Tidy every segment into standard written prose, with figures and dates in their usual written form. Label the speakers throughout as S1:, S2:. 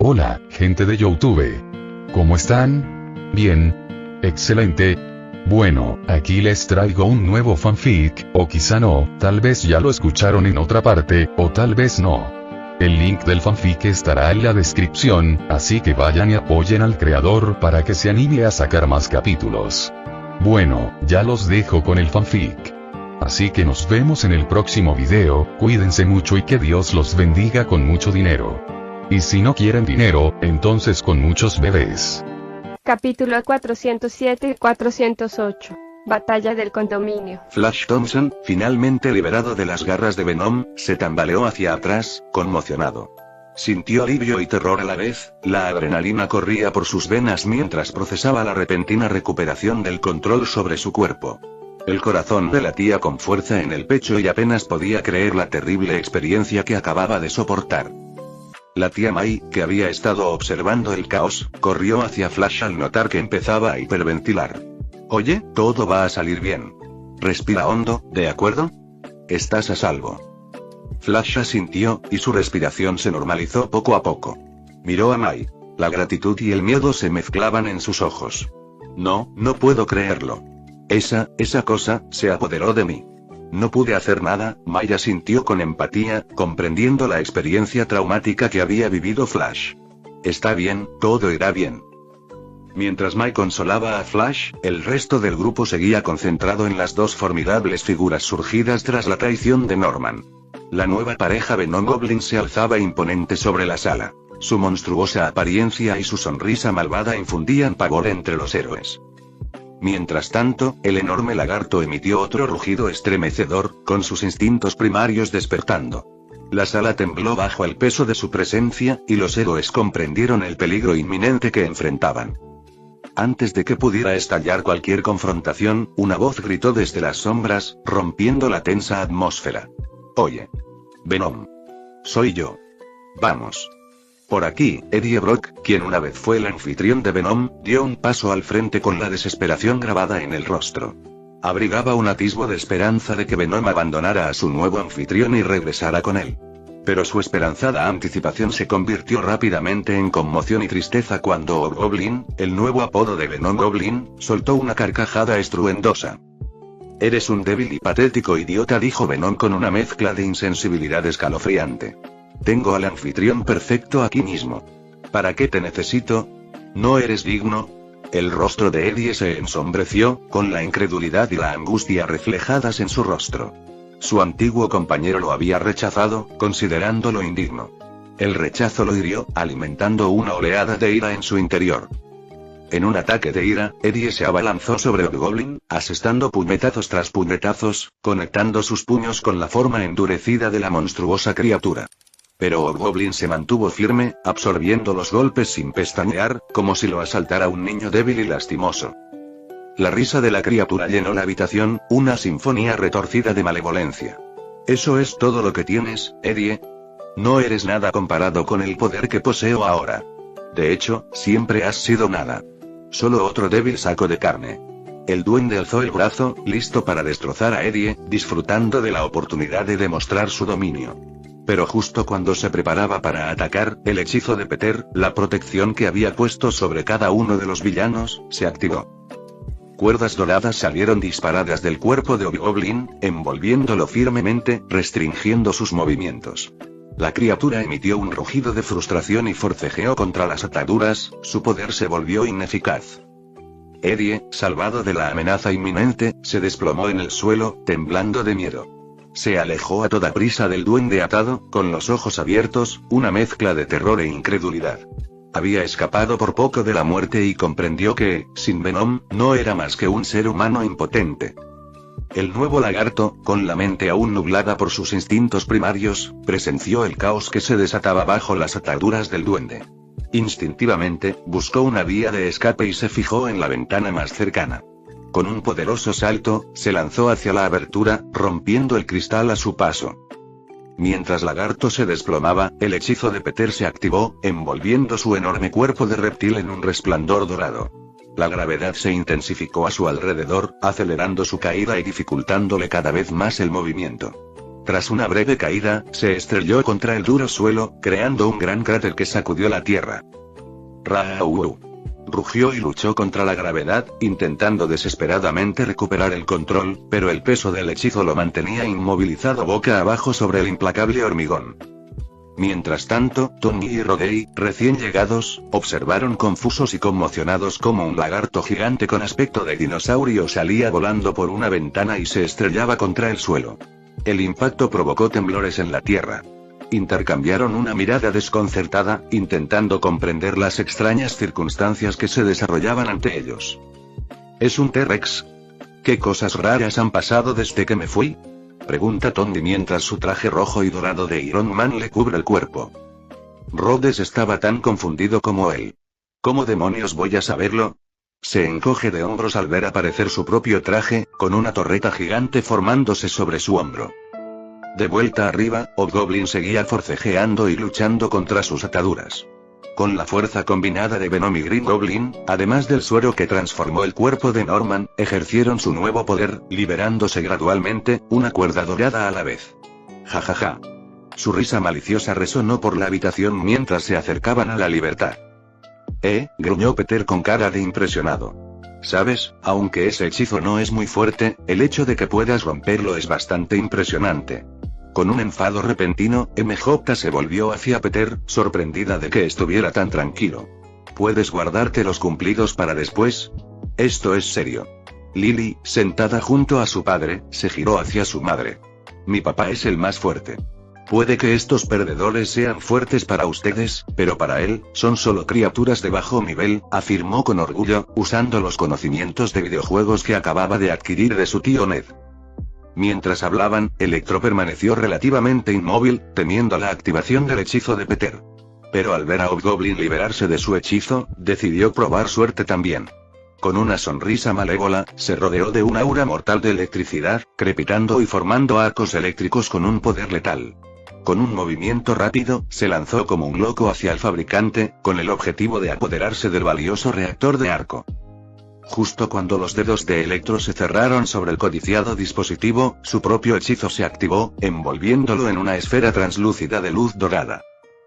S1: Hola, gente de YouTube. ¿Cómo están? Bien. Excelente. Bueno, aquí les traigo un nuevo fanfic, o quizá no, tal vez ya lo escucharon en otra parte, o tal vez no. El link del fanfic estará en la descripción, así que vayan y apoyen al creador para que se anime a sacar más capítulos. Bueno, ya los dejo con el fanfic. Así que nos vemos en el próximo video, cuídense mucho y que Dios los bendiga con mucho dinero. Y si no quieren dinero, entonces con muchos bebés.
S2: Capítulo 407 y 408. Batalla del condominio.
S3: Flash Thompson, finalmente liberado de las garras de Venom, se tambaleó hacia atrás, conmocionado. Sintió alivio y terror a la vez, la adrenalina corría por sus venas mientras procesaba la repentina recuperación del control sobre su cuerpo. El corazón le latía con fuerza en el pecho y apenas podía creer la terrible experiencia que acababa de soportar. La tía May, que había estado observando el caos, corrió hacia Flash al notar que empezaba a hiperventilar. Oye, todo va a salir bien. Respira hondo, ¿de acuerdo? Estás a salvo. Flash asintió, y su respiración se normalizó poco a poco. Miró a May. La gratitud y el miedo se mezclaban en sus ojos. No puedo creerlo. Esa cosa, se apoderó de mí. No pude hacer nada, May asintió con empatía, comprendiendo la experiencia traumática que había vivido Flash. Está bien, todo irá bien. Mientras May consolaba a Flash, el resto del grupo seguía concentrado en las dos formidables figuras surgidas tras la traición de Norman. La nueva pareja Venom Goblin se alzaba imponente sobre la sala. Su monstruosa apariencia y su sonrisa malvada infundían pavor entre los héroes. Mientras tanto, el enorme lagarto emitió otro rugido estremecedor, con sus instintos primarios despertando. La sala tembló bajo el peso de su presencia, y los héroes comprendieron el peligro inminente que enfrentaban. Antes de que pudiera estallar cualquier confrontación, una voz gritó desde las sombras, rompiendo la tensa atmósfera. Oye. Venom. Soy yo. Vamos. Por aquí, Eddie Brock, quien una vez fue el anfitrión de Venom, dio un paso al frente con la desesperación grabada en el rostro. Abrigaba un atisbo de esperanza de que Venom abandonara a su nuevo anfitrión y regresara con él. Pero su esperanzada anticipación se convirtió rápidamente en conmoción y tristeza cuando Hobgoblin, el nuevo apodo de Venom Goblin, soltó una carcajada estruendosa. Eres un débil y patético idiota, dijo Venom con una mezcla de insensibilidad escalofriante. Tengo al anfitrión perfecto aquí mismo. ¿Para qué te necesito? ¿No eres digno? El rostro de Eddie se ensombreció, con la incredulidad y la angustia reflejadas en su rostro. Su antiguo compañero lo había rechazado, considerándolo indigno. El rechazo lo hirió, alimentando una oleada de ira en su interior. En un ataque de ira, Eddie se abalanzó sobre Hobgoblin, asestando puñetazos tras puñetazos, conectando sus puños con la forma endurecida de la monstruosa criatura. Pero Hobgoblin se mantuvo firme, absorbiendo los golpes sin pestañear, como si lo asaltara un niño débil y lastimoso. La risa de la criatura llenó la habitación, una sinfonía retorcida de malevolencia. ¿Eso es todo lo que tienes, Eddie? No eres nada comparado con el poder que poseo ahora. De hecho, siempre has sido nada. Solo otro débil saco de carne. El duende alzó el brazo, listo para destrozar a Eddie, disfrutando de la oportunidad de demostrar su dominio. Pero justo cuando se preparaba para atacar, el hechizo de Peter, la protección que había puesto sobre cada uno de los villanos, se activó. Cuerdas doradas salieron disparadas del cuerpo de Hobgoblin, envolviéndolo firmemente, restringiendo sus movimientos. La criatura emitió un rugido de frustración y forcejeó contra las ataduras, su poder se volvió ineficaz. Eddie, salvado de la amenaza inminente, se desplomó en el suelo, temblando de miedo. Se alejó a toda prisa del duende atado, con los ojos abiertos, una mezcla de terror e incredulidad. Había escapado por poco de la muerte y comprendió que, sin Venom, no era más que un ser humano impotente. El nuevo lagarto, con la mente aún nublada por sus instintos primarios, presenció el caos que se desataba bajo las ataduras del duende. Instintivamente, buscó una vía de escape y se fijó en la ventana más cercana. Con un poderoso salto, se lanzó hacia la abertura, rompiendo el cristal a su paso. Mientras Lagarto se desplomaba, el hechizo de Peter se activó, envolviendo su enorme cuerpo de reptil en un resplandor dorado. La gravedad se intensificó a su alrededor, acelerando su caída y dificultándole cada vez más el movimiento. Tras una breve caída, se estrelló contra el duro suelo, creando un gran cráter que sacudió la tierra. Raúl rugió y luchó contra la gravedad, intentando desesperadamente recuperar el control, pero el peso del hechizo lo mantenía inmovilizado boca abajo sobre el implacable hormigón. Mientras tanto, Tony y Rodey, recién llegados, observaron confusos y conmocionados cómo un lagarto gigante con aspecto de dinosaurio salía volando por una ventana y se estrellaba contra el suelo. El impacto provocó temblores en la tierra. Intercambiaron una mirada desconcertada, intentando comprender las extrañas circunstancias que se desarrollaban ante ellos. ¿Es un T-Rex? ¿Qué cosas raras han pasado desde que me fui?, pregunta Tony mientras su traje rojo y dorado de Iron Man le cubre el cuerpo. Rhodes estaba tan confundido como él. ¿Cómo demonios voy a saberlo? Se encoge de hombros al ver aparecer su propio traje, con una torreta gigante formándose sobre su hombro. De vuelta arriba, Hobgoblin seguía forcejeando y luchando contra sus ataduras. Con la fuerza combinada de Venom y Green Goblin, además del suero que transformó el cuerpo de Norman, ejercieron su nuevo poder, liberándose gradualmente, una cuerda dorada a la vez. Jajaja. Su risa maliciosa resonó por la habitación mientras se acercaban a la libertad. Gruñó Peter con cara de impresionado. Sabes, aunque ese hechizo no es muy fuerte, el hecho de que puedas romperlo es bastante impresionante. Con un enfado repentino, MJ se volvió hacia Peter, sorprendida de que estuviera tan tranquilo. ¿Puedes guardarte los cumplidos para después? Esto es serio. Lily, sentada junto a su padre, se giró hacia su madre. Mi papá es el más fuerte. Puede que estos perdedores sean fuertes para ustedes, pero para él, son solo criaturas de bajo nivel, afirmó con orgullo, usando los conocimientos de videojuegos que acababa de adquirir de su tío Ned. Mientras hablaban, Electro permaneció relativamente inmóvil, temiendo la activación del hechizo de Peter. Pero al ver a Hobgoblin liberarse de su hechizo, decidió probar suerte también. Con una sonrisa malévola, se rodeó de un aura mortal de electricidad, crepitando y formando arcos eléctricos con un poder letal. Con un movimiento rápido, se lanzó como un loco hacia el fabricante, con el objetivo de apoderarse del valioso reactor de arco. Justo cuando los dedos de Electro se cerraron sobre el codiciado dispositivo, su propio hechizo se activó, envolviéndolo en una esfera translúcida de luz dorada.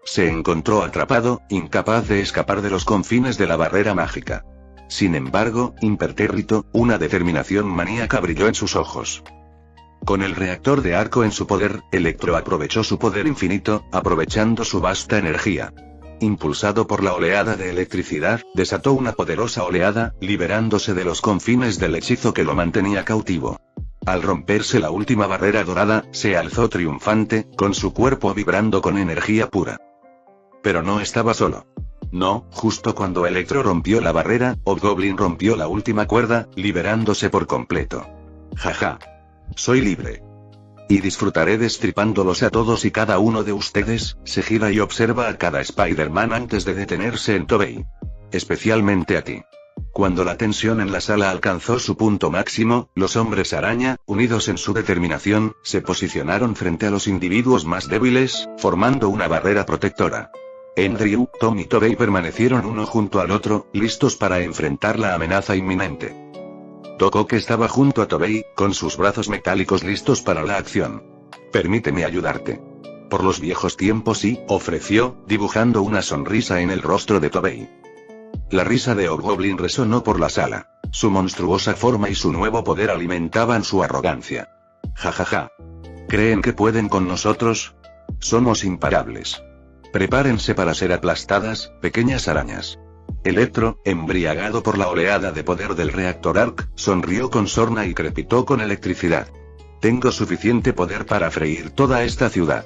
S3: Se encontró atrapado, incapaz de escapar de los confines de la barrera mágica. Sin embargo, impertérrito, una determinación maníaca brilló en sus ojos. Con el reactor de arco en su poder, Electro aprovechó su poder infinito, aprovechando su vasta energía. Impulsado por la oleada de electricidad, desató una poderosa oleada, liberándose de los confines del hechizo que lo mantenía cautivo. Al romperse la última barrera dorada, se alzó triunfante, con su cuerpo vibrando con energía pura. Pero no estaba solo. No, justo cuando Electro rompió la barrera, Hobgoblin rompió la última cuerda, liberándose por completo. Jaja. Soy libre. Y disfrutaré destripándolos a todos y cada uno de ustedes. Se gira y observa a cada Spider-Man antes de detenerse en Tobey. Especialmente a ti. Cuando la tensión en la sala alcanzó su punto máximo, los hombres araña, unidos en su determinación, se posicionaron frente a los individuos más débiles, formando una barrera protectora. Andrew, Tom y Tobey permanecieron uno junto al otro, listos para enfrentar la amenaza inminente. Doc estaba junto a Tobey, con sus brazos metálicos listos para la acción. Permíteme ayudarte. Por los viejos tiempos sí, ofreció, dibujando una sonrisa en el rostro de Tobey. La risa de Hobgoblin resonó por la sala. Su monstruosa forma y su nuevo poder alimentaban su arrogancia. Jajaja. ¿Creen que pueden con nosotros? Somos imparables. Prepárense para ser aplastadas, pequeñas arañas. Electro, embriagado por la oleada de poder del reactor ARC, sonrió con sorna y crepitó con electricidad. Tengo suficiente poder para freír toda esta ciudad.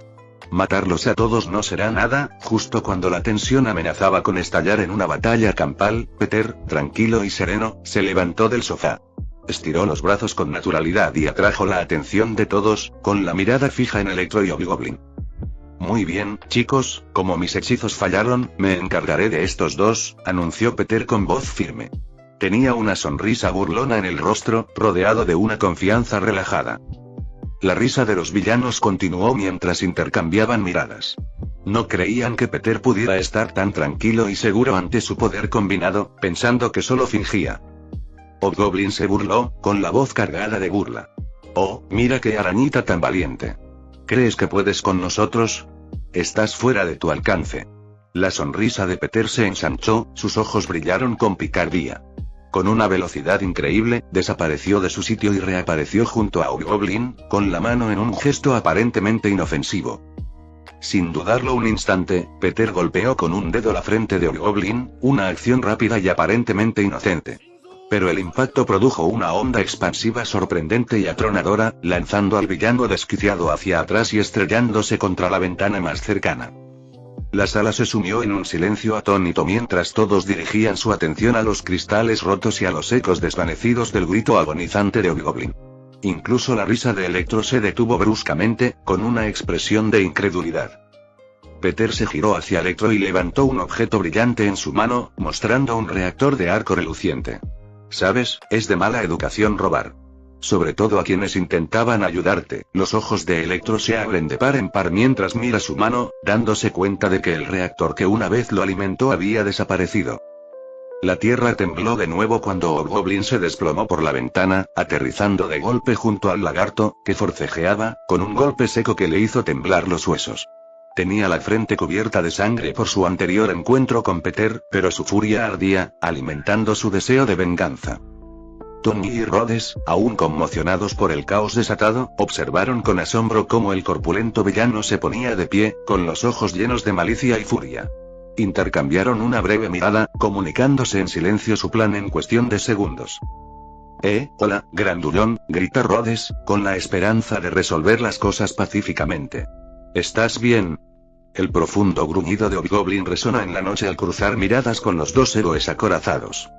S3: Matarlos a todos no será nada. Justo cuando la tensión amenazaba con estallar en una batalla campal, Peter, tranquilo y sereno, se levantó del sofá. Estiró los brazos con naturalidad y atrajo la atención de todos, con la mirada fija en Electro y Hobgoblin. Muy bien, chicos, como mis hechizos fallaron, me encargaré de estos dos, anunció Peter con voz firme. Tenía una sonrisa burlona en el rostro, rodeado de una confianza relajada. La risa de los villanos continuó mientras intercambiaban miradas. No creían que Peter pudiera estar tan tranquilo y seguro ante su poder combinado, pensando que solo fingía. Hobgoblin se burló, con la voz cargada de burla. Oh, mira qué arañita tan valiente. ¿Crees que puedes con nosotros? Estás fuera de tu alcance. La sonrisa de Peter se ensanchó, sus ojos brillaron con picardía. Con una velocidad increíble, desapareció de su sitio y reapareció junto a Hobgoblin, con la mano en un gesto aparentemente inofensivo. Sin dudarlo un instante, Peter golpeó con un dedo la frente de Hobgoblin, una acción rápida y aparentemente inocente. Pero el impacto produjo una onda expansiva sorprendente y atronadora, lanzando al villano desquiciado hacia atrás y estrellándose contra la ventana más cercana. La sala se sumió en un silencio atónito mientras todos dirigían su atención a los cristales rotos y a los ecos desvanecidos del grito agonizante de Hobgoblin. Incluso la risa de Electro se detuvo bruscamente, con una expresión de incredulidad. Peter se giró hacia Electro y levantó un objeto brillante en su mano, mostrando un reactor de arco reluciente. ¿Sabes? Es de mala educación robar. Sobre todo a quienes intentaban ayudarte. Los ojos de Electro se abren de par en par mientras mira su mano, dándose cuenta de que el reactor que una vez lo alimentó había desaparecido. La tierra tembló de nuevo cuando Hobgoblin se desplomó por la ventana, aterrizando de golpe junto al lagarto, que forcejeaba, con un golpe seco que le hizo temblar los huesos. Tenía la frente cubierta de sangre por su anterior encuentro con Peter, pero su furia ardía, alimentando su deseo de venganza. Tony y Rhodes, aún conmocionados por el caos desatado, observaron con asombro cómo el corpulento villano se ponía de pie, con los ojos llenos de malicia y furia. Intercambiaron una breve mirada, comunicándose en silencio su plan en cuestión de segundos. Hola, grandullón, grita Rhodes, con la esperanza de resolver las cosas pacíficamente. ¿Estás bien? El profundo gruñido de Hobgoblin resona en la noche al cruzar miradas con los dos héroes acorazados.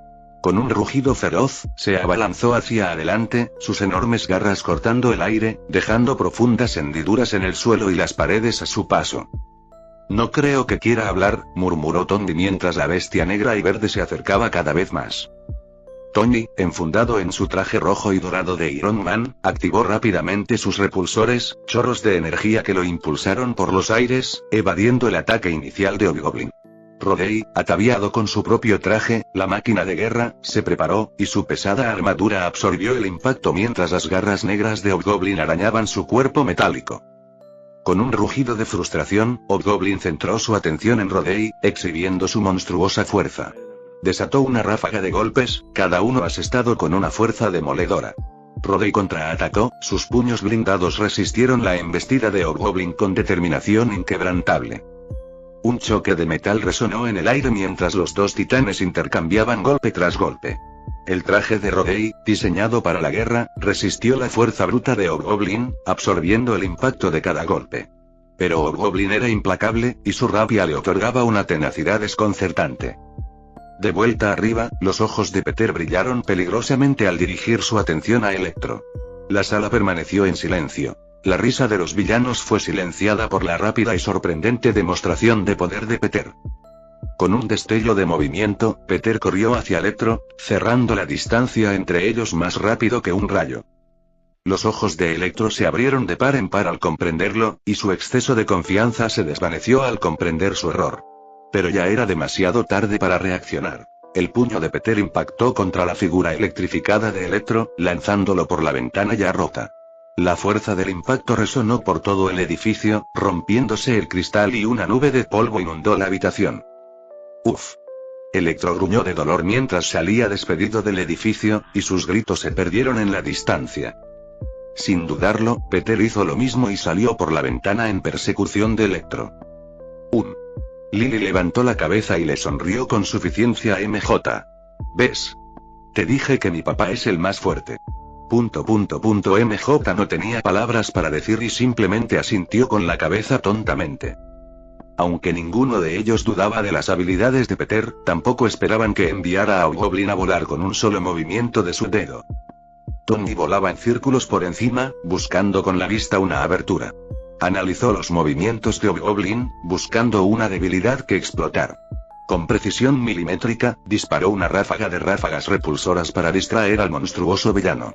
S3: Con un rugido feroz, se abalanzó hacia adelante, sus enormes garras cortando el aire, dejando profundas hendiduras en el suelo y las paredes a su paso. No creo que quiera hablar, murmuró Tony mientras la bestia negra y verde se acercaba cada vez más. Tony, enfundado en su traje rojo y dorado de Iron Man, activó rápidamente sus repulsores, chorros de energía que lo impulsaron por los aires, evadiendo el ataque inicial de Hobgoblin. Rhodey, ataviado con su propio traje, la máquina de guerra, se preparó, y su pesada armadura absorbió el impacto mientras las garras negras de Hobgoblin arañaban su cuerpo metálico. Con un rugido de frustración, Hobgoblin centró su atención en Rhodey, exhibiendo su monstruosa fuerza. Desató una ráfaga de golpes, cada uno asestado con una fuerza demoledora. Rhodey contraatacó, sus puños blindados resistieron la embestida de Hobgoblin con determinación inquebrantable. Un choque de metal resonó en el aire mientras los dos titanes intercambiaban golpe tras golpe. El traje de Rhodey, diseñado para la guerra, resistió la fuerza bruta de Hobgoblin, absorbiendo el impacto de cada golpe. Pero Hobgoblin era implacable, y su rabia le otorgaba una tenacidad desconcertante. De vuelta arriba, los ojos de Peter brillaron peligrosamente al dirigir su atención a Electro. La sala permaneció en silencio. La risa de los villanos fue silenciada por la rápida y sorprendente demostración de poder de Peter. Con un destello de movimiento, Peter corrió hacia Electro, cerrando la distancia entre ellos más rápido que un rayo. Los ojos de Electro se abrieron de par en par al comprenderlo, y su exceso de confianza se desvaneció al comprender su error. Pero ya era demasiado tarde para reaccionar. El puño de Peter impactó contra la figura electrificada de Electro, lanzándolo por la ventana ya rota. La fuerza del impacto resonó por todo el edificio, rompiéndose el cristal y una nube de polvo inundó la habitación. ¡Uf! Electro gruñó de dolor mientras salía despedido del edificio, y sus gritos se perdieron en la distancia. Sin dudarlo, Peter hizo lo mismo y salió por la ventana en persecución de Electro. Lily levantó la cabeza y le sonrió con suficiencia a MJ. ¿Ves? Te dije que mi papá es el más fuerte. MJ no tenía palabras para decir y simplemente asintió con la cabeza tontamente. Aunque ninguno de ellos dudaba de las habilidades de Peter, tampoco esperaban que enviara a Hobgoblin a volar con un solo movimiento de su dedo. Tony volaba en círculos por encima, buscando con la vista una abertura. Analizó los movimientos de Hobgoblin, buscando una debilidad que explotar. Con precisión milimétrica, disparó una ráfaga de ráfagas repulsoras para distraer al monstruoso villano.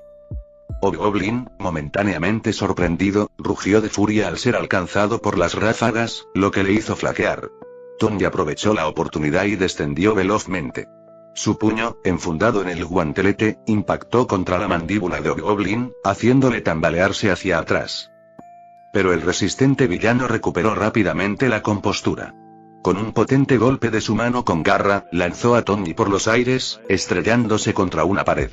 S3: Hobgoblin, momentáneamente sorprendido, rugió de furia al ser alcanzado por las ráfagas, lo que le hizo flaquear. Tony aprovechó la oportunidad y descendió velozmente. Su puño, enfundado en el guantelete, impactó contra la mandíbula de Hobgoblin, haciéndole tambalearse hacia atrás. Pero el resistente villano recuperó rápidamente la compostura. Con un potente golpe de su mano con garra, lanzó a Tony por los aires, estrellándose contra una pared.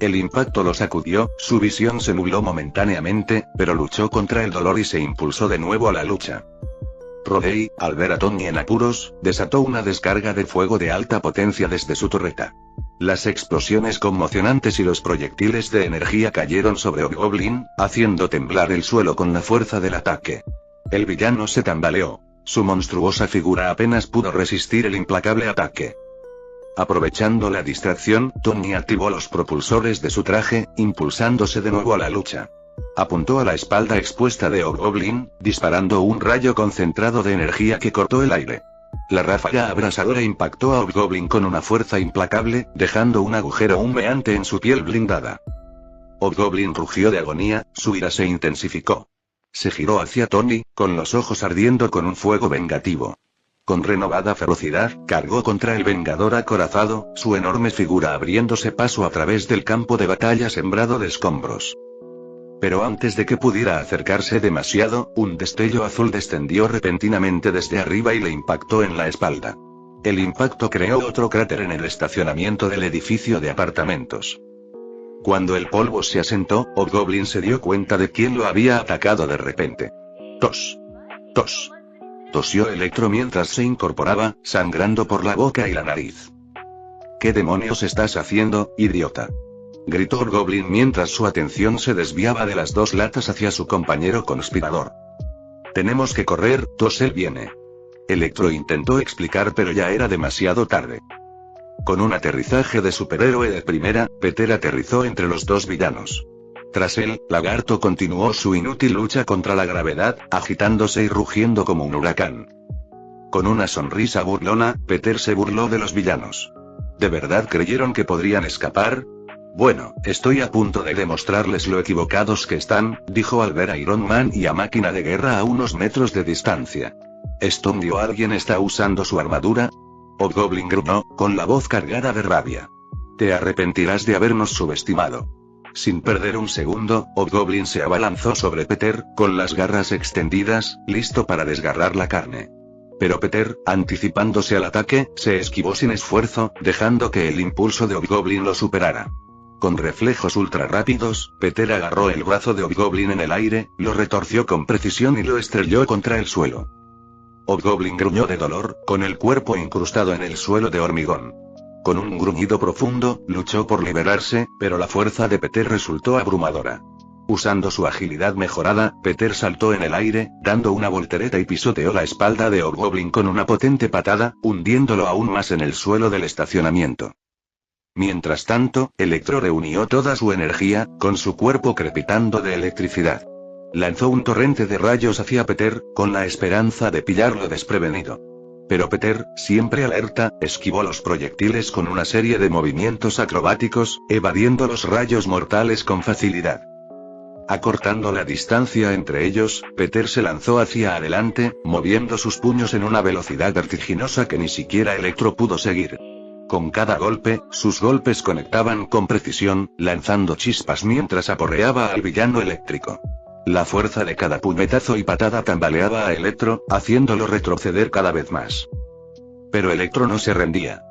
S3: El impacto lo sacudió, su visión se nubló momentáneamente, pero luchó contra el dolor y se impulsó de nuevo a la lucha. Rodney, al ver a Tony en apuros, desató una descarga de fuego de alta potencia desde su torreta. Las explosiones conmocionantes y los proyectiles de energía cayeron sobre Hobgoblin, haciendo temblar el suelo con la fuerza del ataque. El villano se tambaleó. Su monstruosa figura apenas pudo resistir el implacable ataque. Aprovechando la distracción, Tony activó los propulsores de su traje, impulsándose de nuevo a la lucha. Apuntó a la espalda expuesta de Hobgoblin, disparando un rayo concentrado de energía que cortó el aire. La ráfaga abrasadora impactó a Hobgoblin con una fuerza implacable, dejando un agujero humeante en su piel blindada. Hobgoblin rugió de agonía, su ira se intensificó. Se giró hacia Tony, con los ojos ardiendo con un fuego vengativo. Con renovada ferocidad, cargó contra el Vengador acorazado, su enorme figura abriéndose paso a través del campo de batalla sembrado de escombros. Pero antes de que pudiera acercarse demasiado, un destello azul descendió repentinamente desde arriba y le impactó en la espalda. El impacto creó otro cráter en el estacionamiento del edificio de apartamentos. Cuando el polvo se asentó, Hobgoblin se dio cuenta de quién lo había atacado de repente. ¡Tos! ¡Tos! Tosió Electro mientras se incorporaba, sangrando por la boca y la nariz. ¿Qué demonios estás haciendo, idiota?, gritó Hobgoblin mientras su atención se desviaba de las dos latas hacia su compañero conspirador. Tenemos que correr, él viene. Electro intentó explicar, pero ya era demasiado tarde. Con un aterrizaje de superhéroe de primera, Peter aterrizó entre los dos villanos. Tras él, Lagarto continuó su inútil lucha contra la gravedad, agitándose y rugiendo como un huracán. Con una sonrisa burlona, Peter se burló de los villanos. ¿De verdad creyeron que podrían escapar? Bueno, estoy a punto de demostrarles lo equivocados que están, dijo al ver a Iron Man y a Máquina de Guerra a unos metros de distancia. ¿Estondio alguien está usando su armadura? Hobgoblin gruñó, con la voz cargada de rabia. Te arrepentirás de habernos subestimado. Sin perder un segundo, Hobgoblin se abalanzó sobre Peter, con las garras extendidas, listo para desgarrar la carne. Pero Peter, anticipándose al ataque, se esquivó sin esfuerzo, dejando que el impulso de Hobgoblin lo superara. Con reflejos ultra rápidos, Peter agarró el brazo de Hobgoblin en el aire, lo retorció con precisión y lo estrelló contra el suelo. Hobgoblin gruñó de dolor, con el cuerpo incrustado en el suelo de hormigón. Con un gruñido profundo, luchó por liberarse, pero la fuerza de Peter resultó abrumadora. Usando su agilidad mejorada, Peter saltó en el aire, dando una voltereta y pisoteó la espalda de Hobgoblin con una potente patada, hundiéndolo aún más en el suelo del estacionamiento. Mientras tanto, Electro reunió toda su energía, con su cuerpo crepitando de electricidad. Lanzó un torrente de rayos hacia Peter, con la esperanza de pillarlo desprevenido. Pero Peter, siempre alerta, esquivó los proyectiles con una serie de movimientos acrobáticos, evadiendo los rayos mortales con facilidad. Acortando la distancia entre ellos, Peter se lanzó hacia adelante, moviendo sus puños en una velocidad vertiginosa que ni siquiera Electro pudo seguir. Con cada golpe, sus golpes conectaban con precisión, lanzando chispas mientras aporreaba al villano eléctrico. La fuerza de cada puñetazo y patada tambaleaba a Electro, haciéndolo retroceder cada vez más. Pero Electro no se rendía.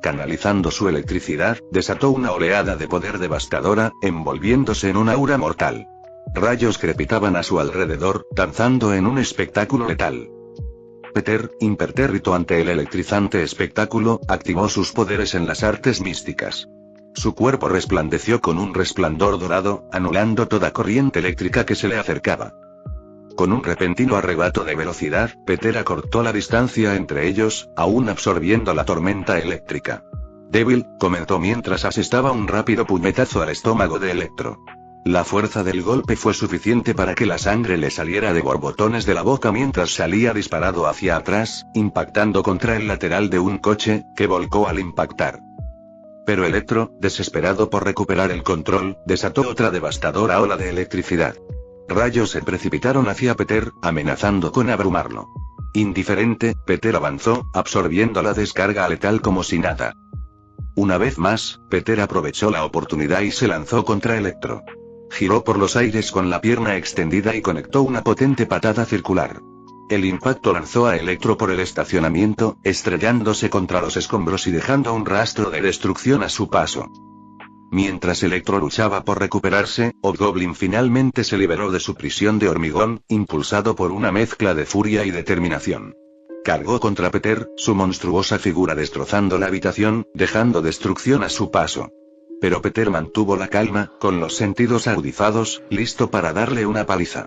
S3: Canalizando su electricidad, desató una oleada de poder devastadora, envolviéndose en un aura mortal. Rayos crepitaban a su alrededor, danzando en un espectáculo letal. Peter, impertérrito ante el electrizante espectáculo, activó sus poderes en las artes místicas. Su cuerpo resplandeció con un resplandor dorado, anulando toda corriente eléctrica que se le acercaba. Con un repentino arrebato de velocidad, Peter acortó la distancia entre ellos, aún absorbiendo la tormenta eléctrica. Débil, comentó mientras asestaba un rápido puñetazo al estómago de Electro. La fuerza del golpe fue suficiente para que la sangre le saliera de borbotones de la boca mientras salía disparado hacia atrás, impactando contra el lateral de un coche, que volcó al impactar. Pero Electro, desesperado por recuperar el control, desató otra devastadora ola de electricidad. Rayos se precipitaron hacia Peter, amenazando con abrumarlo. Indiferente, Peter avanzó, absorbiendo la descarga letal como si nada. Una vez más, Peter aprovechó la oportunidad y se lanzó contra Electro. giró por los aires con la pierna extendida y conectó una potente patada circular. El impacto lanzó a Electro por el estacionamiento, estrellándose contra los escombros y dejando un rastro de destrucción a su paso. Mientras Electro luchaba por recuperarse, Hobgoblin finalmente se liberó de su prisión de hormigón, impulsado por una mezcla de furia y determinación. Cargó contra Peter, su monstruosa figura destrozando la habitación, dejando destrucción a su paso. Pero Peter mantuvo la calma, con los sentidos agudizados, listo para darle una paliza.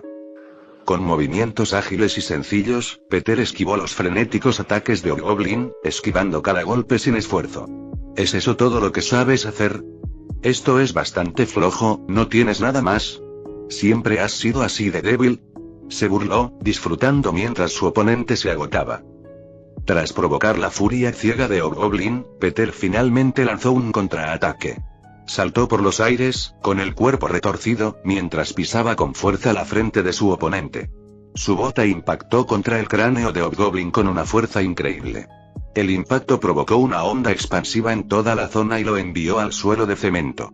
S3: Con movimientos ágiles y sencillos, Peter esquivó los frenéticos ataques de Hobgoblin, esquivando cada golpe sin esfuerzo. ¿Es eso todo lo que sabes hacer? Esto es bastante flojo, ¿no tienes nada más? ¿Siempre has sido así de débil? Se burló, disfrutando mientras su oponente se agotaba. Tras provocar la furia ciega de Hobgoblin, Peter finalmente lanzó un contraataque. Saltó por los aires, con el cuerpo retorcido, mientras pisaba con fuerza la frente de su oponente. Su bota impactó contra el cráneo de Hobgoblin con una fuerza increíble. El impacto provocó una onda expansiva en toda la zona y lo envió al suelo de cemento.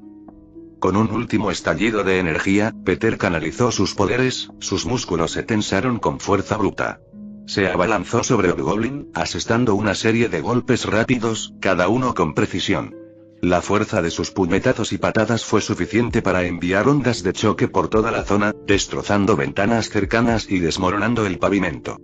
S3: Con un último estallido de energía, Peter canalizó sus poderes, sus músculos se tensaron con fuerza bruta. Se abalanzó sobre Hobgoblin, asestando una serie de golpes rápidos, cada uno con precisión. La fuerza de sus puñetazos y patadas fue suficiente para enviar ondas de choque por toda la zona, destrozando ventanas cercanas y desmoronando el pavimento.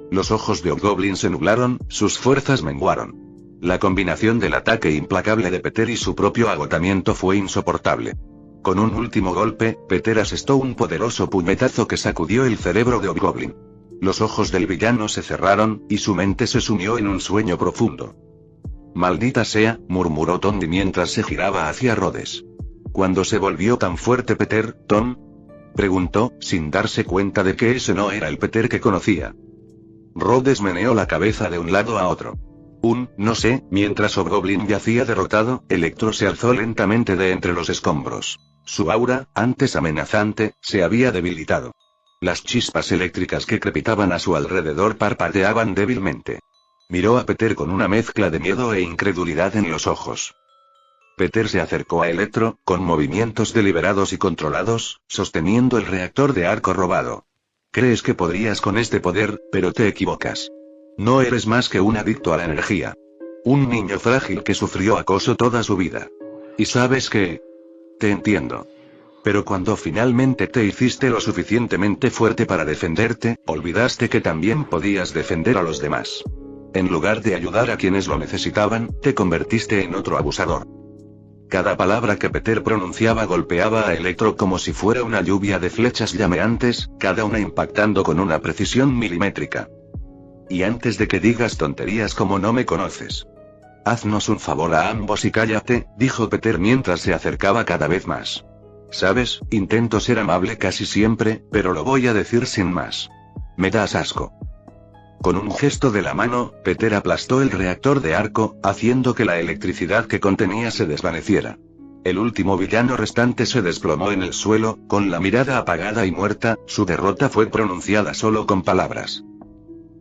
S3: Los ojos de Hobgoblin se nublaron, sus fuerzas menguaron. La combinación del ataque implacable de Peter y su propio agotamiento fue insoportable. Con un último golpe, Peter asestó un poderoso puñetazo que sacudió el cerebro de Hobgoblin. Los ojos del villano se cerraron, y su mente se sumió en un sueño profundo. «Maldita sea», murmuró Tony mientras se giraba hacia Rhodes. «¿Cuándo se volvió tan fuerte Peter, Tom?», preguntó, sin darse cuenta de que ese no era el Peter que conocía. Rhodes meneó la cabeza de un lado a otro. No sé», mientras Hobgoblin yacía derrotado, Electro se alzó lentamente de entre los escombros. Su aura, antes amenazante, se había debilitado. Las chispas eléctricas que crepitaban a su alrededor parpadeaban débilmente. Miró a Peter con una mezcla de miedo e incredulidad en los ojos. Peter se acercó a Electro, con movimientos deliberados y controlados, sosteniendo el reactor de arco robado. «Crees que podrías con este poder, pero te equivocas. No eres más que un adicto a la energía. Un niño frágil que sufrió acoso toda su vida. ¿Y sabes qué? Te entiendo. Pero cuando finalmente te hiciste lo suficientemente fuerte para defenderte, olvidaste que también podías defender a los demás. En lugar de ayudar a quienes lo necesitaban, te convertiste en otro abusador». Cada palabra que Peter pronunciaba golpeaba a Electro como si fuera una lluvia de flechas llameantes, cada una impactando con una precisión milimétrica. «Y antes de que digas tonterías como no me conoces. Haznos un favor a ambos y cállate», dijo Peter mientras se acercaba cada vez más. «Sabes, intento ser amable casi siempre, pero lo voy a decir sin más. Me das asco». Con un gesto de la mano, Peter aplastó el reactor de arco, haciendo que la electricidad que contenía se desvaneciera. El último villano restante se desplomó en el suelo, con la mirada apagada y muerta, su derrota fue pronunciada solo con palabras.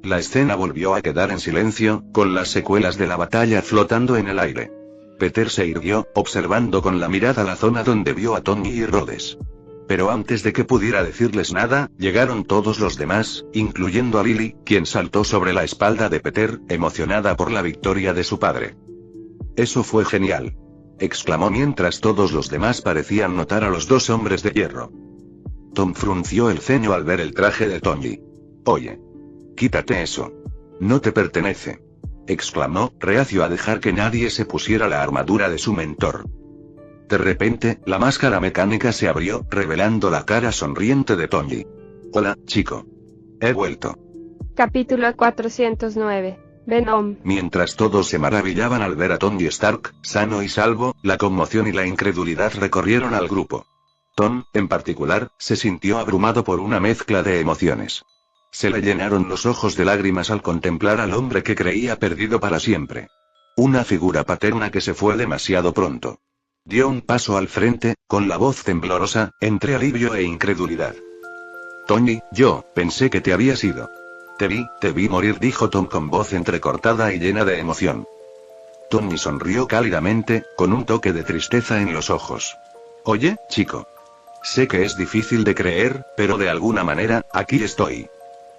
S3: La escena volvió a quedar en silencio, con las secuelas de la batalla flotando en el aire. Peter se irguió, observando con la mirada la zona donde vio a Tony y Rhodes. Pero antes de que pudiera decirles nada, llegaron todos los demás, incluyendo a Lily, quien saltó sobre la espalda de Peter, emocionada por la victoria de su padre. «Eso fue genial», exclamó mientras todos los demás parecían notar a los dos hombres de hierro. Tom frunció el ceño al ver el traje de Tony. «Oye. Quítate eso. No te pertenece», exclamó, reacio a dejar que nadie se pusiera la armadura de su mentor. De repente, la máscara mecánica se abrió, revelando la cara sonriente de Tony. «Hola, chico. He vuelto».
S2: Capítulo 409. Venom.
S3: Mientras todos se maravillaban al ver a Tony Stark, sano y salvo, la conmoción y la incredulidad recorrieron al grupo. Tom, en particular, se sintió abrumado por una mezcla de emociones. Se le llenaron los ojos de lágrimas al contemplar al hombre que creía perdido para siempre. Una figura paterna que se fue demasiado pronto. Dio un paso al frente, con la voz temblorosa, entre alivio e incredulidad. «Tony, yo pensé que te habías ido. Te vi morir», dijo Tom con voz entrecortada y llena de emoción. Tony sonrió cálidamente, con un toque de tristeza en los ojos. «Oye, chico. Sé que es difícil de creer, pero de alguna manera, aquí estoy.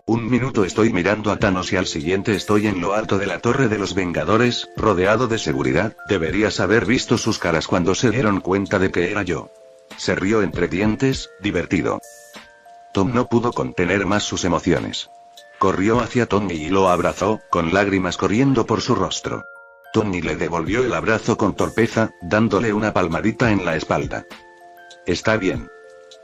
S3: Un minuto estoy mirando a Thanos y al siguiente estoy en lo alto de la Torre de los Vengadores, rodeado de seguridad. Deberías haber visto sus caras cuando se dieron cuenta de que era yo. Se rió entre dientes, divertido. Tom no pudo contener más sus emociones. Corrió hacia Tony y lo abrazó, con lágrimas corriendo por su rostro. Tony le devolvió el abrazo con torpeza, dándole una palmadita en la espalda. Está bien.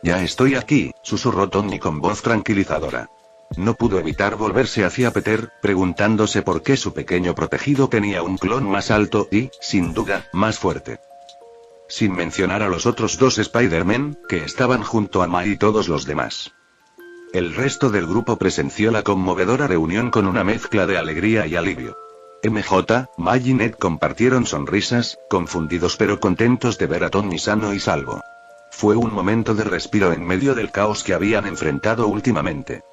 S3: Ya estoy aquí, susurró Tony con voz tranquilizadora. No pudo evitar volverse hacia Peter, preguntándose por qué su pequeño protegido tenía un clon más alto y, sin duda, más fuerte. Sin mencionar a los otros dos Spider-Man, que estaban junto a May y todos los demás. El resto del grupo presenció la conmovedora reunión con una mezcla de alegría y alivio. MJ, May y Ned compartieron sonrisas, confundidos pero contentos de ver a Tony sano y salvo. Fue un momento de respiro en medio del caos que habían enfrentado últimamente.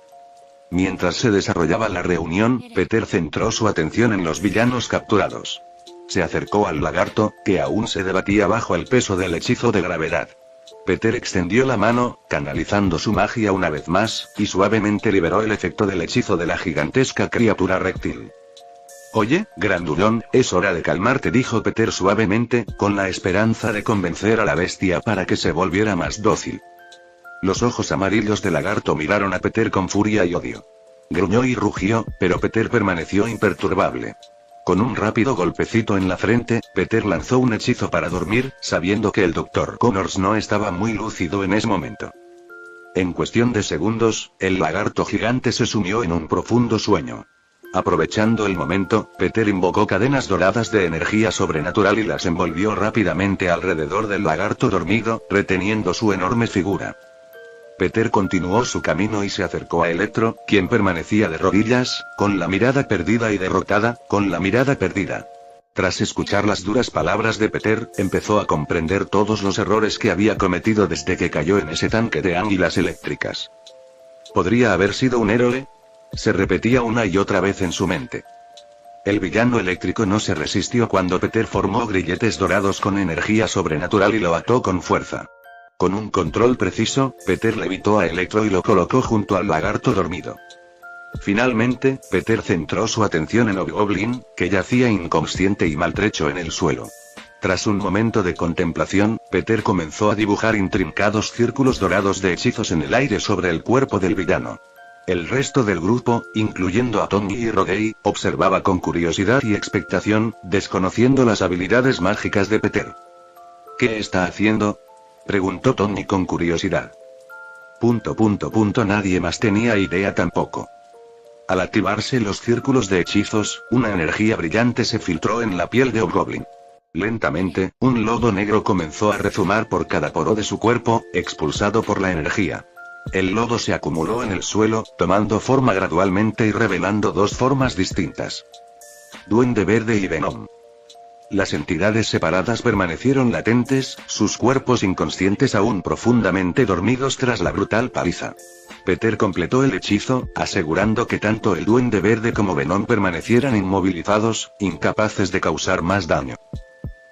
S3: Mientras se desarrollaba la reunión, Peter centró su atención en los villanos capturados. Se acercó al lagarto, que aún se debatía bajo el peso del hechizo de gravedad. Peter extendió la mano, canalizando su magia una vez más, y suavemente liberó el efecto del hechizo de la gigantesca criatura reptil. Oye, grandulón, es hora de calmarte, dijo Peter suavemente, con la esperanza de convencer a la bestia para que se volviera más dócil. Los ojos amarillos del lagarto miraron a Peter con furia y odio. Gruñó y rugió, pero Peter permaneció imperturbable. Con un rápido golpecito en la frente, Peter lanzó un hechizo para dormir, sabiendo que el Dr. Connors no estaba muy lúcido en ese momento. En cuestión de segundos, el lagarto gigante se sumió en un profundo sueño. Aprovechando el momento, Peter invocó cadenas doradas de energía sobrenatural y las envolvió rápidamente alrededor del lagarto dormido, reteniendo su enorme figura. Peter continuó su camino y se acercó a Electro, quien permanecía de rodillas, con la mirada perdida y derrotada, con la mirada perdida. Tras escuchar las duras palabras de Peter, empezó a comprender todos los errores que había cometido desde que cayó en ese tanque de águilas eléctricas. ¿Podría haber sido un héroe? Se repetía una y otra vez en su mente. El villano eléctrico no se resistió cuando Peter formó grilletes dorados con energía sobrenatural y lo ató con fuerza. Con un control preciso, Peter levitó a Electro y lo colocó junto al lagarto dormido. Finalmente, Peter centró su atención en Hobgoblin, que yacía inconsciente y maltrecho en el suelo. Tras un momento de contemplación, Peter comenzó a dibujar intrincados círculos dorados de hechizos en el aire sobre el cuerpo del villano. El resto del grupo, incluyendo a Tony y Rodney, observaba con curiosidad y expectación, desconociendo las habilidades mágicas de Peter. ¿Qué está haciendo?, preguntó Tony con curiosidad. Nadie más tenía idea tampoco. Al activarse los círculos de hechizos, una energía brillante se filtró en la piel de Hobgoblin. Lentamente, un lodo negro comenzó a rezumar por cada poro de su cuerpo, expulsado por la energía. El lodo se acumuló en el suelo, tomando forma gradualmente y revelando dos formas distintas. Duende Verde y Venom. Las entidades separadas permanecieron latentes, sus cuerpos inconscientes aún profundamente dormidos tras la brutal paliza. Peter completó el hechizo, asegurando que tanto el Duende Verde como Venom permanecieran inmovilizados, incapaces de causar más daño.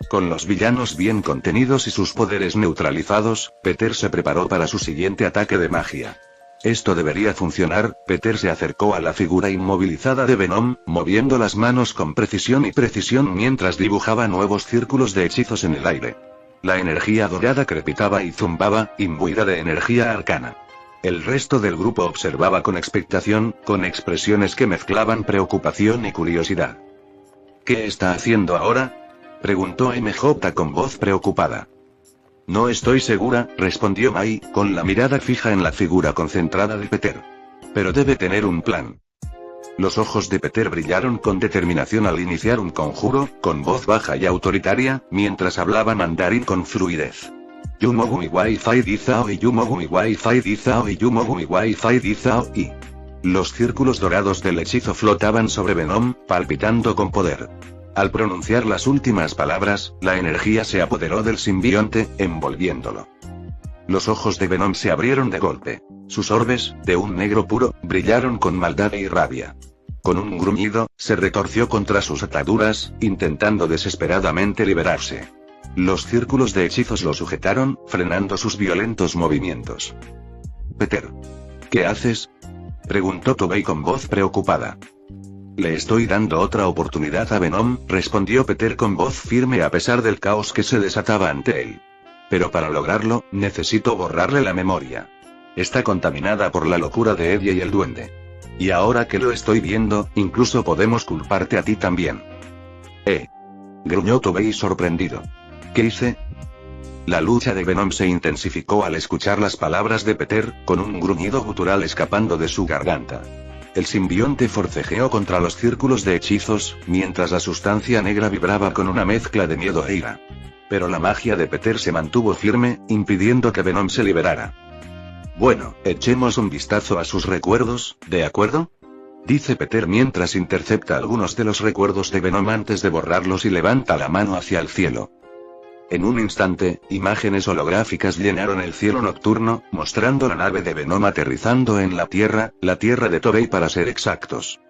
S3: Con los villanos bien contenidos y sus poderes neutralizados, Peter se preparó para su siguiente ataque de magia. Esto debería funcionar. Peter se acercó a la figura inmovilizada de Venom, moviendo las manos con precisión mientras dibujaba nuevos círculos de hechizos en el aire. La energía dorada crepitaba y zumbaba, imbuida de energía arcana. El resto del grupo observaba con expectación, con expresiones que mezclaban preocupación y curiosidad. ¿Qué está haciendo ahora?, preguntó MJ con voz preocupada. No estoy segura, respondió May, con la mirada fija en la figura concentrada de Peter. Pero debe tener un plan. Los ojos de Peter brillaron con determinación al iniciar un conjuro, con voz baja y autoritaria, mientras hablaba mandarín con fluidez. Yumogumi Wi-Fi Dizao y Yumogumi Wi-Fi Dizao y Yumogumi Wi-Fi Dizao y... Los círculos dorados del hechizo flotaban sobre Venom, palpitando con poder. Al pronunciar las últimas palabras, la energía se apoderó del simbionte, envolviéndolo. Los ojos de Venom se abrieron de golpe. Sus orbes, de un negro puro, brillaron con maldad y rabia. Con un gruñido, se retorció contra sus ataduras, intentando desesperadamente liberarse. Los círculos de hechizos lo sujetaron, frenando sus violentos movimientos. «Peter. ¿Qué haces?», preguntó Tobey con voz preocupada. «Le estoy dando otra oportunidad a Venom», respondió Peter con voz firme a pesar del caos que se desataba ante él. «Pero para lograrlo, necesito borrarle la memoria. Está contaminada por la locura de Eddie y el duende. Y ahora que lo estoy viendo, incluso podemos culparte a ti también». Gruñó Tobey sorprendido. «¿Qué hice?». La lucha de Venom se intensificó al escuchar las palabras de Peter, con un gruñido gutural escapando de su garganta. El simbionte forcejeó contra los círculos de hechizos, mientras la sustancia negra vibraba con una mezcla de miedo e ira. Pero la magia de Peter se mantuvo firme, impidiendo que Venom se liberara. «Bueno, echemos un vistazo a sus recuerdos, ¿de acuerdo?», dice Peter mientras intercepta algunos de los recuerdos de Venom antes de borrarlos y levanta la mano hacia el cielo. En un instante, imágenes holográficas llenaron el cielo nocturno, mostrando la nave de Venom aterrizando en la Tierra de Tobey para ser exactos.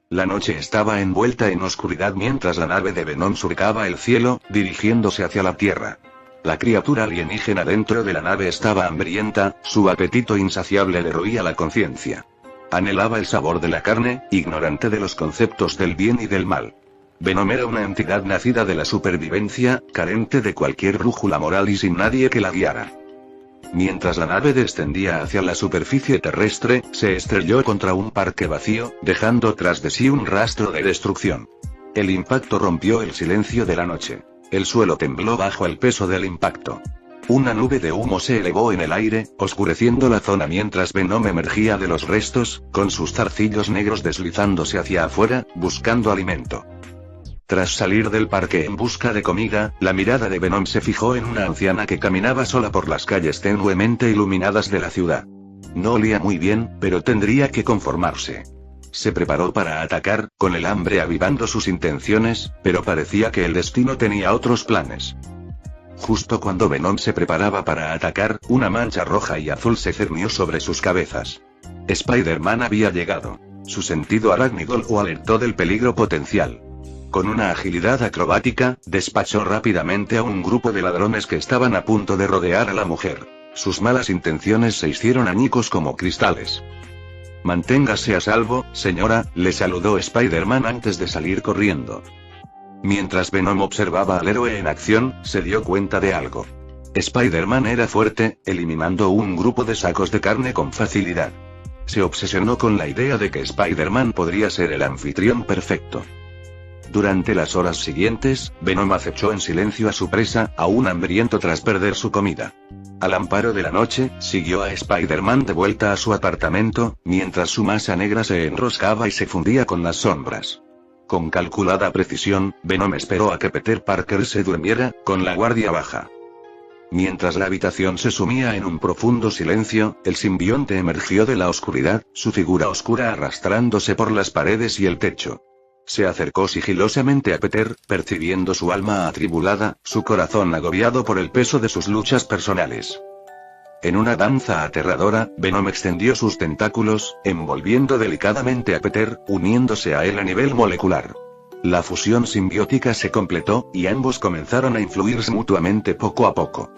S3: La noche estaba envuelta en oscuridad mientras la nave de Venom surcaba el cielo, dirigiéndose hacia la Tierra. La criatura alienígena dentro de la nave estaba hambrienta, su apetito insaciable le roía la conciencia. Anhelaba el sabor de la carne, ignorante de los conceptos del bien y del mal. Venom era una entidad nacida de la supervivencia, carente de cualquier brújula moral y sin nadie que la guiara. Mientras la nave descendía hacia la superficie terrestre, se estrelló contra un parque vacío, dejando tras de sí un rastro de destrucción. El impacto rompió el silencio de la noche. El suelo tembló bajo el peso del impacto. Una nube de humo se elevó en el aire, oscureciendo la zona mientras Venom emergía de los restos, con sus zarcillos negros deslizándose hacia afuera, buscando alimento. Tras salir del parque en busca de comida, la mirada de Venom se fijó en una anciana que caminaba sola por las calles tenuemente iluminadas de la ciudad. No olía muy bien, pero tendría que conformarse. Se preparó para atacar, con el hambre avivando sus intenciones, pero parecía que el destino tenía otros planes. Justo cuando Venom se preparaba para atacar, una mancha roja y azul se cernió sobre sus cabezas. Spider-Man había llegado. Su sentido arácnido lo alertó del peligro potencial. Con una agilidad acrobática, despachó rápidamente a un grupo de ladrones que estaban a punto de rodear a la mujer. Sus malas intenciones se hicieron añicos como cristales. «Manténgase a salvo, señora», le saludó Spider-Man antes de salir corriendo. Mientras Venom observaba al héroe en acción, se dio cuenta de algo. Spider-Man era fuerte, eliminando un grupo de sacos de carne con facilidad. Se obsesionó con la idea de que Spider-Man podría ser el anfitrión perfecto. Durante las horas siguientes, Venom acechó en silencio a su presa, aún hambriento tras perder su comida. Al amparo de la noche, siguió a Spider-Man de vuelta a su apartamento, mientras su masa negra se enroscaba y se fundía con las sombras. Con calculada precisión, Venom esperó a que Peter Parker se durmiera, con la guardia baja. Mientras la habitación se sumía en un profundo silencio, el simbionte emergió de la oscuridad, su figura oscura arrastrándose por las paredes y el techo. Se acercó sigilosamente a Peter, percibiendo su alma atribulada, su corazón agobiado por el peso de sus luchas personales. En una danza aterradora, Venom extendió sus tentáculos, envolviendo delicadamente a Peter, uniéndose a él a nivel molecular. La fusión simbiótica se completó, y ambos comenzaron a influirse mutuamente poco a poco.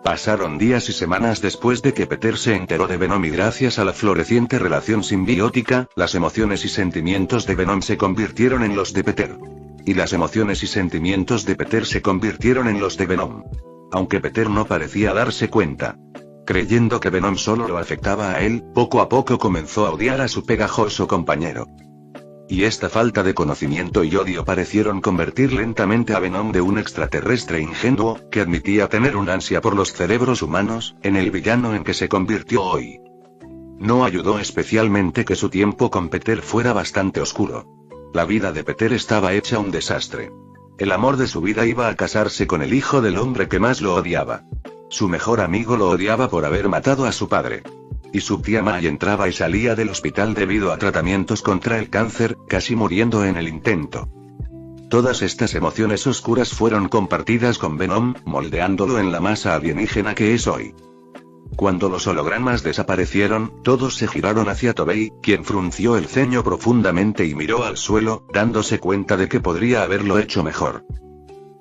S3: Pasaron días y semanas después de que Peter se enteró de Venom y gracias a la floreciente relación simbiótica, las emociones y sentimientos de Venom se convirtieron en los de Peter. Y las emociones y sentimientos de Peter se convirtieron en los de Venom. Aunque Peter no parecía darse cuenta. Creyendo que Venom solo lo afectaba a él, poco a poco comenzó a odiar a su pegajoso compañero. Y esta falta de conocimiento y odio parecieron convertir lentamente a Venom de un extraterrestre ingenuo, que admitía tener un ansia por los cerebros humanos, en el villano en que se convirtió hoy. No ayudó especialmente que su tiempo con Peter fuera bastante oscuro. La vida de Peter estaba hecha un desastre. El amor de su vida iba a casarse con el hijo del hombre que más lo odiaba. Su mejor amigo lo odiaba por haber matado a su padre. Y su tía May entraba y salía del hospital debido a tratamientos contra el cáncer, casi muriendo en el intento. Todas estas emociones oscuras fueron compartidas con Venom, moldeándolo en la masa alienígena que es hoy. Cuando los hologramas desaparecieron, todos se giraron hacia Tobey, quien frunció el ceño profundamente y miró al suelo, dándose cuenta de que podría haberlo hecho mejor.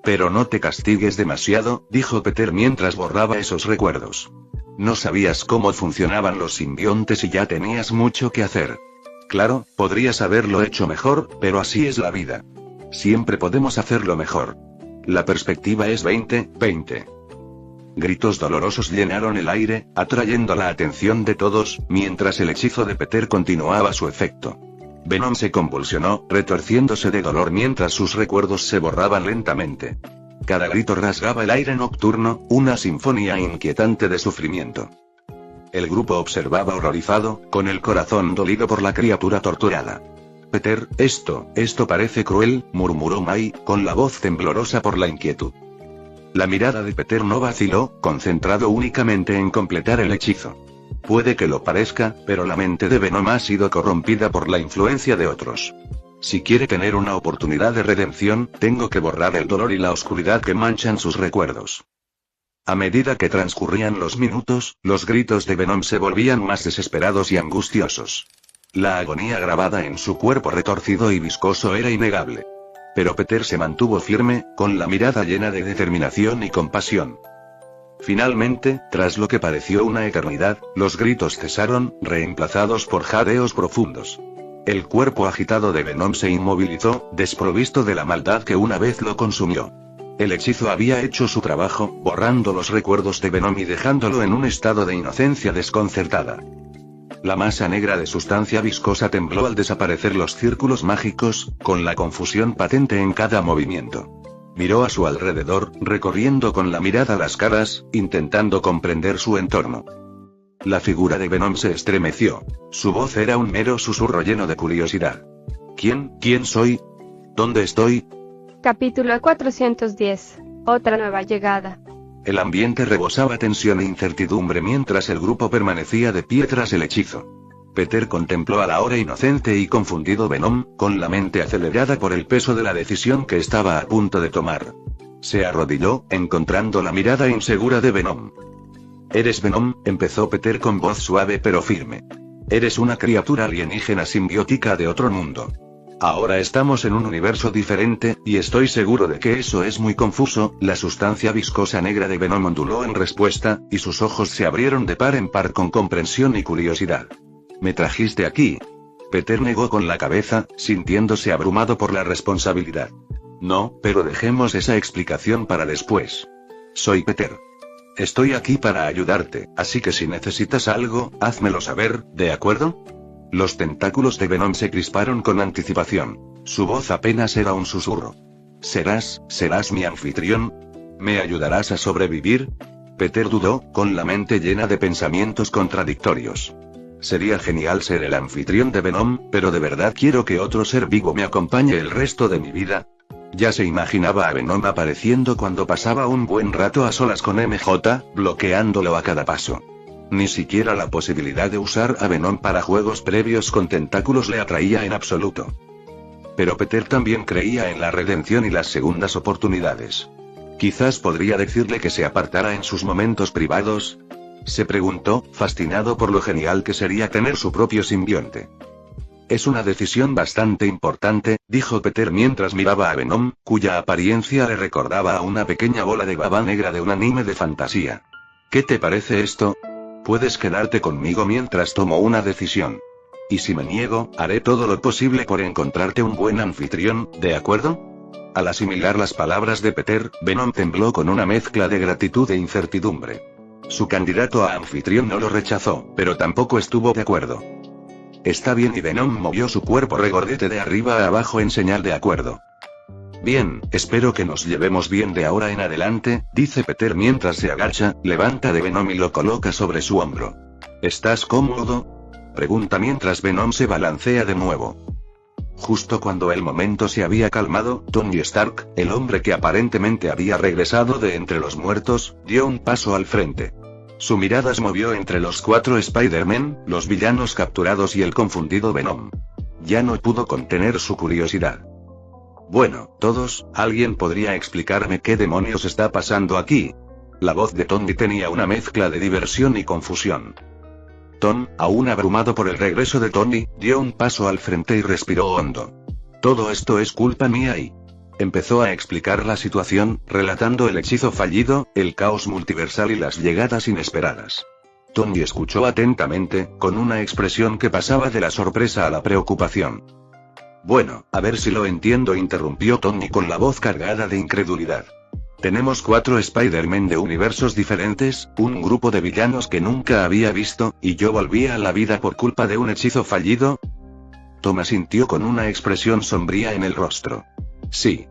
S3: Pero no te castigues demasiado, dijo Peter mientras borraba esos recuerdos. No sabías cómo funcionaban los simbiontes y ya tenías mucho que hacer. Claro, podrías haberlo hecho mejor, pero así es la vida. Siempre podemos hacerlo mejor. La perspectiva es 20-20. Gritos dolorosos llenaron el aire, atrayendo la atención de todos, mientras el hechizo de Peter continuaba su efecto. Venom se convulsionó, retorciéndose de dolor mientras sus recuerdos se borraban lentamente. Cada grito rasgaba el aire nocturno, una sinfonía inquietante de sufrimiento. El grupo observaba horrorizado, con el corazón dolido por la criatura torturada. Peter, esto parece cruel, murmuró Mai, con la voz temblorosa por la inquietud. La mirada de Peter no vaciló, concentrado únicamente en completar el hechizo. Puede que lo parezca, pero la mente de Venom ha sido corrompida por la influencia de otros. Si quiere tener una oportunidad de redención, tengo que borrar el dolor y la oscuridad que manchan sus recuerdos. A medida que transcurrían los minutos, los gritos de Venom se volvían más desesperados y angustiosos. La agonía grabada en su cuerpo retorcido y viscoso era innegable. Pero Peter se mantuvo firme, con la mirada llena de determinación y compasión. Finalmente, tras lo que pareció una eternidad, los gritos cesaron, reemplazados por jadeos profundos. El cuerpo agitado de Venom se inmovilizó, desprovisto de la maldad que una vez lo consumió. El hechizo había hecho su trabajo, borrando los recuerdos de Venom y dejándolo en un estado de inocencia desconcertada. La masa negra de sustancia viscosa tembló al desaparecer los círculos mágicos, con la confusión patente en cada movimiento. Miró a su alrededor, recorriendo con la mirada las caras, intentando comprender su entorno. La figura de Venom se estremeció. Su voz era un mero susurro lleno de curiosidad. ¿Quién soy? ¿Dónde estoy?
S2: Capítulo 410. Otra nueva llegada.
S3: El ambiente rebosaba tensión e incertidumbre mientras el grupo permanecía de pie tras el hechizo. Peter contempló al ahora inocente y confundido Venom, con la mente acelerada por el peso de la decisión que estaba a punto de tomar. Se arrodilló, encontrando la mirada insegura de Venom. «Eres Venom», empezó Peter con voz suave pero firme. «Eres una criatura alienígena simbiótica de otro mundo. Ahora estamos en un universo diferente, y estoy seguro de que eso es muy confuso». La sustancia viscosa negra de Venom onduló en respuesta, y sus ojos se abrieron de par en par con comprensión y curiosidad. «¿Me trajiste aquí?». Peter negó con la cabeza, sintiéndose abrumado por la responsabilidad. «No, pero dejemos esa explicación para después. Soy Peter. Estoy aquí para ayudarte, así que si necesitas algo, házmelo saber, ¿de acuerdo?». Los tentáculos de Venom se crisparon con anticipación. Su voz apenas era un susurro. ¿Serás mi anfitrión? ¿Me ayudarás a sobrevivir? Peter dudó, con la mente llena de pensamientos contradictorios. Sería genial ser el anfitrión de Venom, pero ¿de verdad quiero que otro ser vivo me acompañe el resto de mi vida? Ya se imaginaba a Venom apareciendo cuando pasaba un buen rato a solas con MJ, bloqueándolo a cada paso. Ni siquiera la posibilidad de usar a Venom para juegos previos con tentáculos le atraía en absoluto. Pero Peter también creía en la redención y las segundas oportunidades. Quizás podría decirle que se apartara en sus momentos privados. Se preguntó, fascinado por lo genial que sería tener su propio simbionte. «Es una decisión bastante importante», dijo Peter mientras miraba a Venom, cuya apariencia le recordaba a una pequeña bola de baba negra de un anime de fantasía. «¿Qué te parece esto? Puedes quedarte conmigo mientras tomo una decisión. Y si me niego, haré todo lo posible por encontrarte un buen anfitrión, ¿de acuerdo?». Al asimilar las palabras de Peter, Venom tembló con una mezcla de gratitud e incertidumbre. Su candidato a anfitrión no lo rechazó, pero tampoco estuvo de acuerdo. «Está bien», y Venom movió su cuerpo regordete de arriba a abajo en señal de acuerdo. «Bien, espero que nos llevemos bien de ahora en adelante», dice Peter mientras se agacha, levanta de Venom y lo coloca sobre su hombro. «¿Estás cómodo?», pregunta mientras Venom se balancea de nuevo. Justo cuando el momento se había calmado, Tony Stark, el hombre que aparentemente había regresado de entre los muertos, dio un paso al frente. Su mirada se movió entre los 4 Spider-Man, los villanos capturados y el confundido Venom. Ya no pudo contener su curiosidad. «Bueno, todos, ¿alguien podría explicarme qué demonios está pasando aquí?». La voz de Tony tenía una mezcla de diversión y confusión. Tom, aún abrumado por el regreso de Tony, dio un paso al frente y respiró hondo. «Todo esto es culpa mía y... Empezó a explicar la situación, relatando el hechizo fallido, el caos multiversal y las llegadas inesperadas. Tony escuchó atentamente, con una expresión que pasaba de la sorpresa a la preocupación. Bueno, a ver si lo entiendo, interrumpió Tony con la voz cargada de incredulidad. Tenemos 4 Spider-Man de universos diferentes, un grupo de villanos que nunca había visto, y yo volví a la vida por culpa de un hechizo fallido. Tom asintió con una expresión sombría en el rostro. Sí.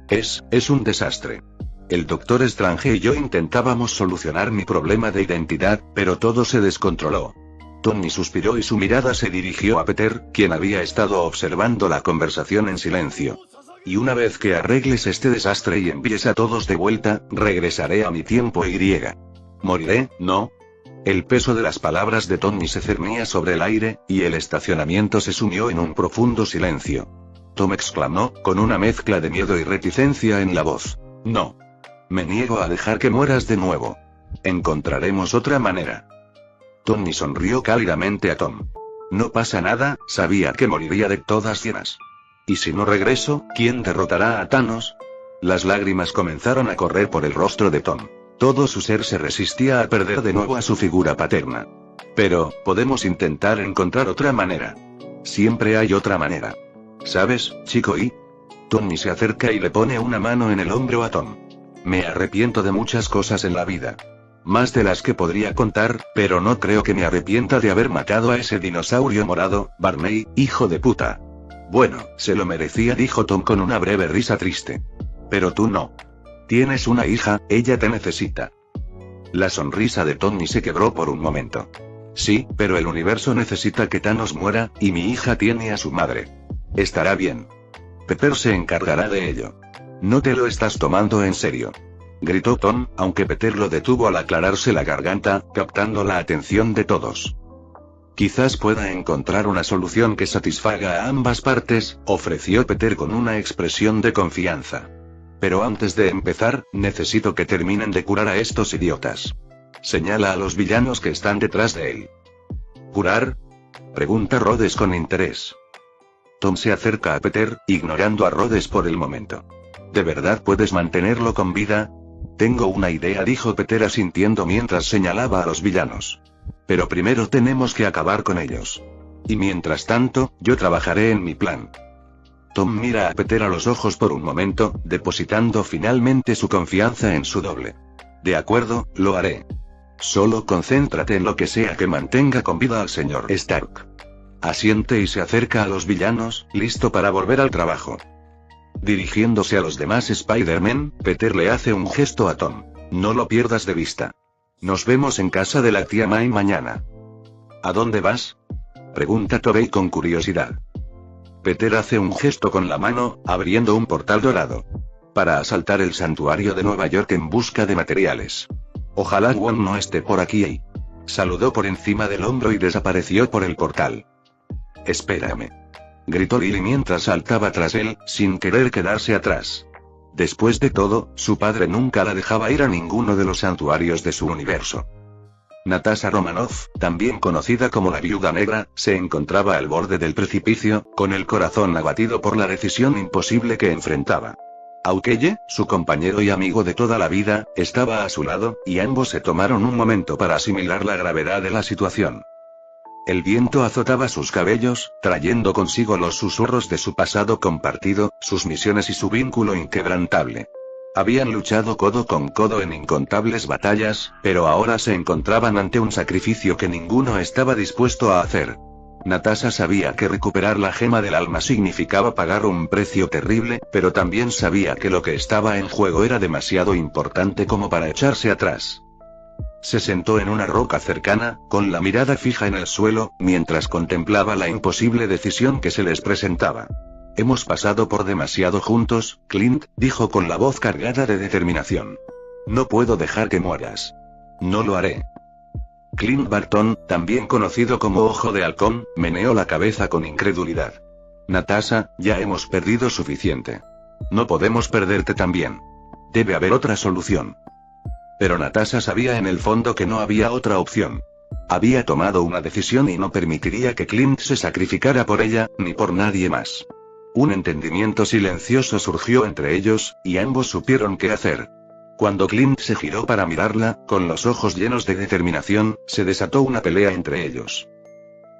S3: Es un desastre. El Doctor Strange y yo intentábamos solucionar mi problema de identidad, pero todo se descontroló. Tony suspiró y su mirada se dirigió a Peter, quien había estado observando la conversación en silencio. Y una vez que arregles este desastre y envíes a todos de vuelta, regresaré a mi tiempo Y. Moriré, ¿no? El peso de las palabras de Tony se cernía sobre el aire, y el estacionamiento se sumió en un profundo silencio. Tom exclamó, con una mezcla de miedo y reticencia en la voz. No. Me niego a dejar que mueras de nuevo. Encontraremos otra manera. Tony sonrió cálidamente a Tom. No pasa nada, sabía que moriría de todas llenas. ¿Y si no regreso, quién derrotará a Thanos? Las lágrimas comenzaron a correr por el rostro de Tom. Todo su ser se resistía a perder de nuevo a su figura paterna. Pero, podemos intentar encontrar otra manera. Siempre hay otra manera. ¿Sabes, chico? Y Tony se acerca y le pone una mano en el hombro a Tom. Me arrepiento de muchas cosas en la vida. Más de las que podría contar, pero no creo que me arrepienta de haber matado a ese dinosaurio morado, Barney, hijo de puta. Bueno, se lo merecía, dijo Tom con una breve risa triste. Pero tú no. Tienes una hija, ella te necesita. La sonrisa de Tony se quebró por un momento. Sí, pero el universo necesita que Thanos muera, y mi hija tiene a su madre. Estará bien. Peter se encargará de ello. No te lo estás tomando en serio. Gritó Tom, aunque Peter lo detuvo al aclararse la garganta, captando la atención de todos. Quizás pueda encontrar una solución que satisfaga a ambas partes, ofreció Peter con una expresión de confianza. Pero antes de empezar, necesito que terminen de curar a estos idiotas. Señala a los villanos que están detrás de él. ¿Curar? Pregunta Rhodes con interés. Tom se acerca a Peter, ignorando a Rhodes por el momento. ¿De verdad puedes mantenerlo con vida? Tengo una idea, dijo Peter asintiendo mientras señalaba a los villanos. Pero primero tenemos que acabar con ellos. Y mientras tanto, yo trabajaré en mi plan. Tom mira a Peter a los ojos por un momento, depositando finalmente su confianza en su doble. De acuerdo, lo haré. Solo concéntrate en lo que sea que mantenga con vida al señor Stark. Asiente y se acerca a los villanos, listo para volver al trabajo. Dirigiéndose a los demás Spider-Man, Peter le hace un gesto a Tom. No lo pierdas de vista. Nos vemos en casa de la tía May mañana. ¿A dónde vas? Pregunta Tobey con curiosidad. Peter hace un gesto con la mano, abriendo un portal dorado. Para asaltar el santuario de Nueva York en busca de materiales. Ojalá Wong no esté por aquí. Saludó por encima del hombro y desapareció por el portal. Espérame. Gritó Lily mientras saltaba tras él, sin querer quedarse atrás. Después de todo, su padre nunca la dejaba ir a ninguno de los santuarios de su universo. Natasha Romanoff, también conocida como la Viuda Negra, se encontraba al borde del precipicio, con el corazón abatido por la decisión imposible que enfrentaba. Aukeye, su compañero y amigo de toda la vida, estaba a su lado, y ambos se tomaron un momento para asimilar la gravedad de la situación. El viento azotaba sus cabellos, trayendo consigo los susurros de su pasado compartido, sus misiones y su vínculo inquebrantable. Habían luchado codo con codo en incontables batallas, pero ahora se encontraban ante un sacrificio que ninguno estaba dispuesto a hacer. Natasha sabía que recuperar la gema del alma significaba pagar un precio terrible, pero también sabía que lo que estaba en juego era demasiado importante como para echarse atrás. Se sentó en una roca cercana, con la mirada fija en el suelo, mientras contemplaba la imposible decisión que se les presentaba. Hemos pasado por demasiado juntos, Clint, dijo con la voz cargada de determinación. No puedo dejar que mueras. No lo haré. Clint Barton, también conocido como Ojo de Halcón, meneó la cabeza con incredulidad. Natasha, ya hemos perdido suficiente. No podemos perderte también. Debe haber otra solución. Pero Natasha sabía en el fondo que no había otra opción. Había tomado una decisión y no permitiría que Clint se sacrificara por ella, ni por nadie más. Un entendimiento silencioso surgió entre ellos, y ambos supieron qué hacer. Cuando Clint se giró para mirarla, con los ojos llenos de determinación, se desató una pelea entre ellos.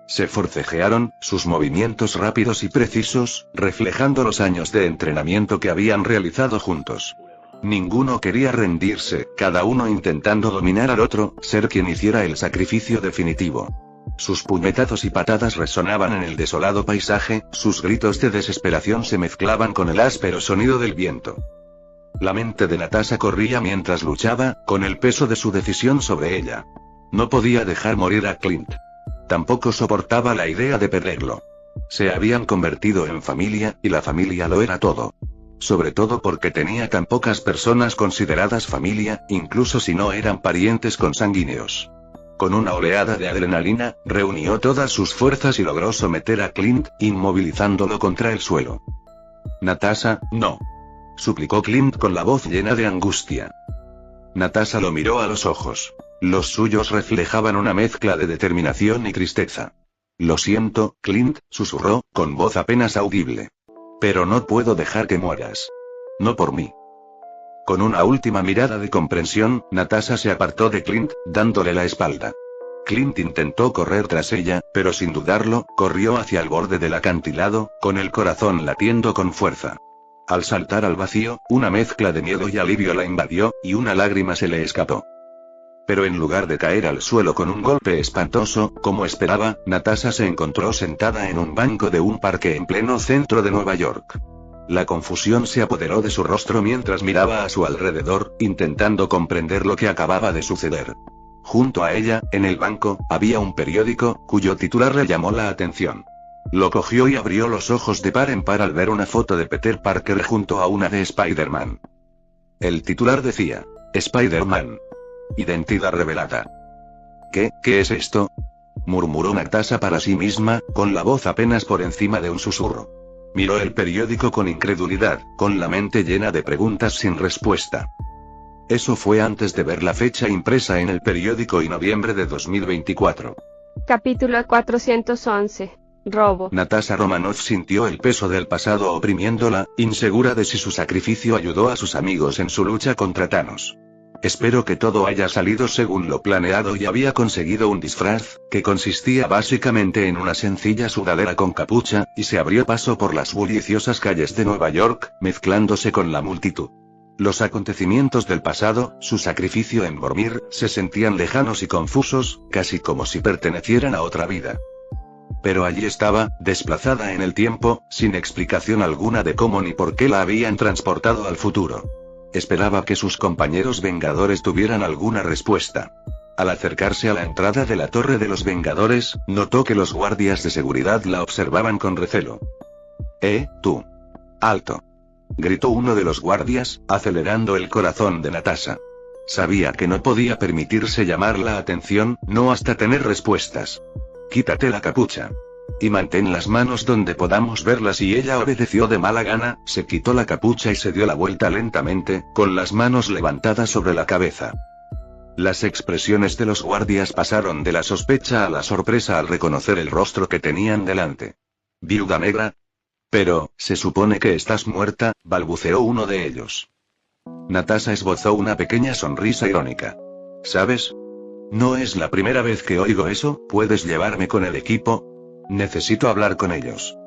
S3: Se forcejearon, sus movimientos rápidos y precisos, reflejando los años de entrenamiento que habían realizado juntos. Ninguno quería rendirse, cada uno intentando dominar al otro, ser quien hiciera el sacrificio definitivo. Sus puñetazos y patadas resonaban en el desolado paisaje, sus gritos de desesperación se mezclaban con el áspero sonido del viento. La mente de Natasha corría mientras luchaba, con el peso de su decisión sobre ella. No podía dejar morir a Clint. Tampoco soportaba la idea de perderlo. Se habían convertido en familia, y la familia lo era todo. Sobre todo porque tenía tan pocas personas consideradas familia, incluso si no eran parientes consanguíneos. Con una oleada de adrenalina, reunió todas sus fuerzas y logró someter a Clint, inmovilizándolo contra el suelo. Natasha, no. Suplicó Clint con la voz llena de angustia. Natasha lo miró a los ojos. Los suyos reflejaban una mezcla de determinación y tristeza. Lo siento, Clint, susurró, con voz apenas audible. Pero no puedo dejar que mueras. No por mí. Con una última mirada de comprensión, Natasha se apartó de Clint, dándole la espalda. Clint intentó correr tras ella, pero sin dudarlo, corrió hacia el borde del acantilado, con el corazón latiendo con fuerza. Al saltar al vacío, una mezcla de miedo y alivio la invadió, y una lágrima se le escapó. Pero en lugar de caer al suelo con un golpe espantoso, como esperaba, Natasha se encontró sentada en un banco de un parque en pleno centro de Nueva York. La confusión se apoderó de su rostro mientras miraba a su alrededor, intentando comprender lo que acababa de suceder. Junto a ella, en el banco, había un periódico, cuyo titular le llamó la atención. Lo cogió y abrió los ojos de par en par al ver una foto de Peter Parker junto a una de Spider-Man. El titular decía: Spider-Man. Identidad revelada. ¿Qué es esto?, murmuró Natasha para sí misma, con la voz apenas por encima de un susurro. Miró el periódico con incredulidad, con la mente llena de preguntas sin respuesta. Eso fue antes de ver la fecha impresa en el periódico y noviembre de 2024.
S2: Capítulo 411. Robo.
S3: Natasha Romanoff sintió el peso del pasado oprimiéndola, insegura de si su sacrificio ayudó a sus amigos en su lucha contra Thanos. Espero que todo haya salido según lo planeado y había conseguido un disfraz, que consistía básicamente en una sencilla sudadera con capucha, y se abrió paso por las bulliciosas calles de Nueva York, mezclándose con la multitud. Los acontecimientos del pasado, su sacrificio en Vormir, se sentían lejanos y confusos, casi como si pertenecieran a otra vida. Pero allí estaba, desplazada en el tiempo, sin explicación alguna de cómo ni por qué la habían transportado al futuro. Esperaba que sus compañeros Vengadores tuvieran alguna respuesta. Al acercarse a la entrada de la Torre de los Vengadores, notó que los guardias de seguridad la observaban con recelo. Tú. Alto. Gritó uno de los guardias, acelerando el corazón de Natasha. Sabía que no podía permitirse llamar la atención, no hasta tener respuestas. Quítate la capucha. Y mantén las manos donde podamos verlas, y ella obedeció de mala gana, se quitó la capucha y se dio la vuelta lentamente, con las manos levantadas sobre la cabeza. Las expresiones de los guardias pasaron de la sospecha a la sorpresa al reconocer el rostro que tenían delante. ¿Viuda negra? Pero, se supone que estás muerta, balbuceó uno de ellos. Natasha esbozó una pequeña sonrisa irónica. ¿Sabes? No es la primera vez que oigo eso. ¿Puedes llevarme con el equipo? Necesito hablar con ellos.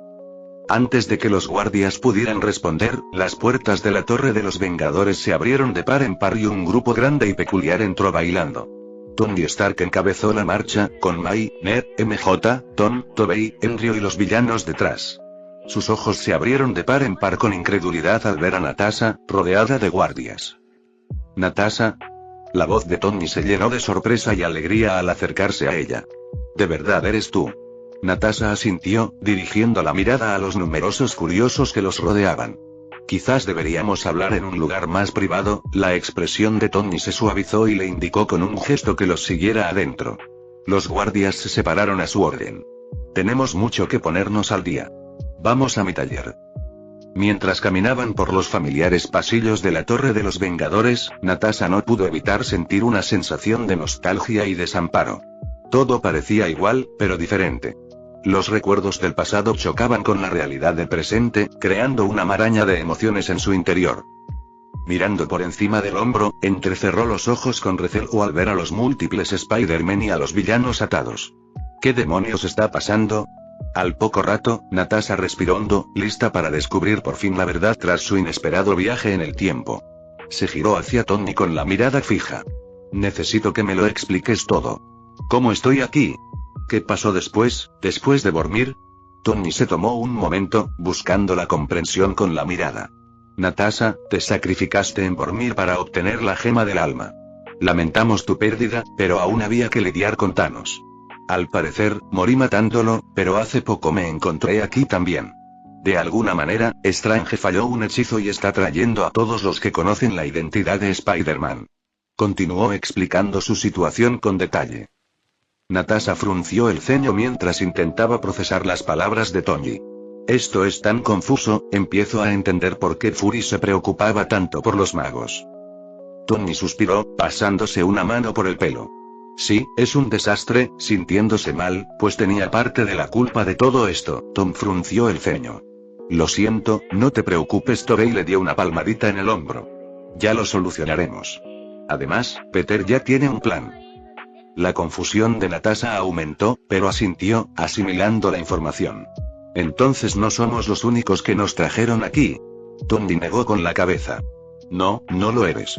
S3: Antes de que los guardias pudieran responder, las puertas de la Torre de los Vengadores se abrieron de par en par y un grupo grande y peculiar entró bailando. Tony Stark encabezó la marcha, con May, Ned, MJ, Tom, Tobey, Andrew y los villanos detrás. Sus ojos se abrieron de par en par con incredulidad al ver a Natasha, rodeada de guardias. ¿Natasha? La voz de Tony se llenó de sorpresa y alegría al acercarse a ella. ¿De verdad eres tú? Natasha asintió, dirigiendo la mirada a los numerosos curiosos que los rodeaban. Quizás deberíamos hablar en un lugar más privado. La expresión de Tony se suavizó y le indicó con un gesto que los siguiera adentro. Los guardias se separaron a su orden. Tenemos mucho que ponernos al día. Vamos a mi taller. Mientras caminaban por los familiares pasillos de la Torre de los Vengadores, Natasha no pudo evitar sentir una sensación de nostalgia y desamparo. Todo parecía igual, pero diferente. Los recuerdos del pasado chocaban con la realidad del presente, creando una maraña de emociones en su interior. Mirando por encima del hombro, entrecerró los ojos con recelo al ver a los múltiples Spider-Man y a los villanos atados. ¿Qué demonios está pasando? Al poco rato, Natasha respiró hondo, lista para descubrir por fin la verdad tras su inesperado viaje en el tiempo. Se giró hacia Tony con la mirada fija. Necesito que me lo expliques todo. ¿Cómo estoy aquí? ¿Qué pasó después de dormir? Tony se tomó un momento, buscando la comprensión con la mirada. Natasha, te sacrificaste en dormir para obtener la gema del alma. Lamentamos tu pérdida, pero aún había que lidiar con Thanos. Al parecer, morí matándolo, pero hace poco me encontré aquí también. De alguna manera, Strange falló un hechizo y está trayendo a todos los que conocen la identidad de Spider-Man. Continuó explicando su situación con detalle. Natasha frunció el ceño mientras intentaba procesar las palabras de Tony. Esto es tan confuso, empiezo a entender por qué Fury se preocupaba tanto por los magos. Tony suspiró, pasándose una mano por el pelo. Sí, es un desastre, sintiéndose mal, pues tenía parte de la culpa de todo esto. Tom frunció el ceño. Lo siento, no te preocupes. Tobey le dio una palmadita en el hombro. Ya lo solucionaremos. Además, Peter ya tiene un plan. La confusión de Natasha aumentó, pero asintió, asimilando la información. Entonces no somos los únicos que nos trajeron aquí. Tony negó con la cabeza. No, no lo eres.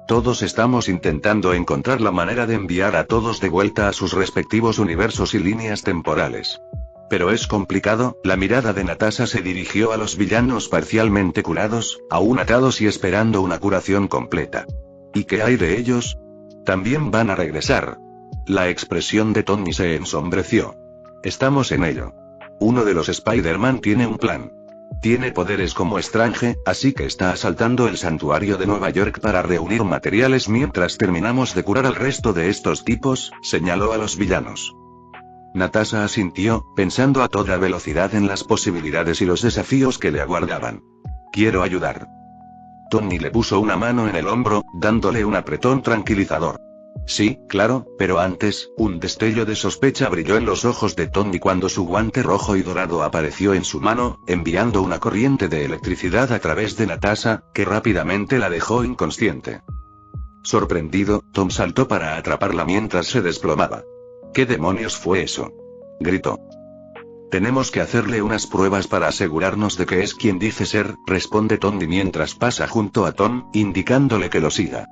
S3: Todos estamos intentando encontrar la manera de enviar a todos de vuelta a sus respectivos universos y líneas temporales. Pero es complicado. La mirada de Natasha se dirigió a los villanos parcialmente curados, aún atados y esperando una curación completa. ¿Y qué hay de ellos? También van a regresar. La expresión de Tony se ensombreció. Estamos en ello. Uno de los Spider-Man tiene un plan. Tiene poderes como Strange, así que está asaltando el santuario de Nueva York para reunir materiales mientras terminamos de curar al resto de estos tipos, señaló a los villanos. Natasha asintió, pensando a toda velocidad en las posibilidades y los desafíos que le aguardaban. Quiero ayudar. Tony le puso una mano en el hombro, dándole un apretón tranquilizador. Sí, claro, pero antes, un destello de sospecha brilló en los ojos de Tony cuando su guante rojo y dorado apareció en su mano, enviando una corriente de electricidad a través de Natasha, que rápidamente la dejó inconsciente. Sorprendido, Tom saltó para atraparla mientras se desplomaba. ¿Qué demonios fue eso? Gritó. Tenemos que hacerle unas pruebas para asegurarnos de que es quien dice ser, responde Tony mientras pasa junto a Tom, indicándole que lo siga.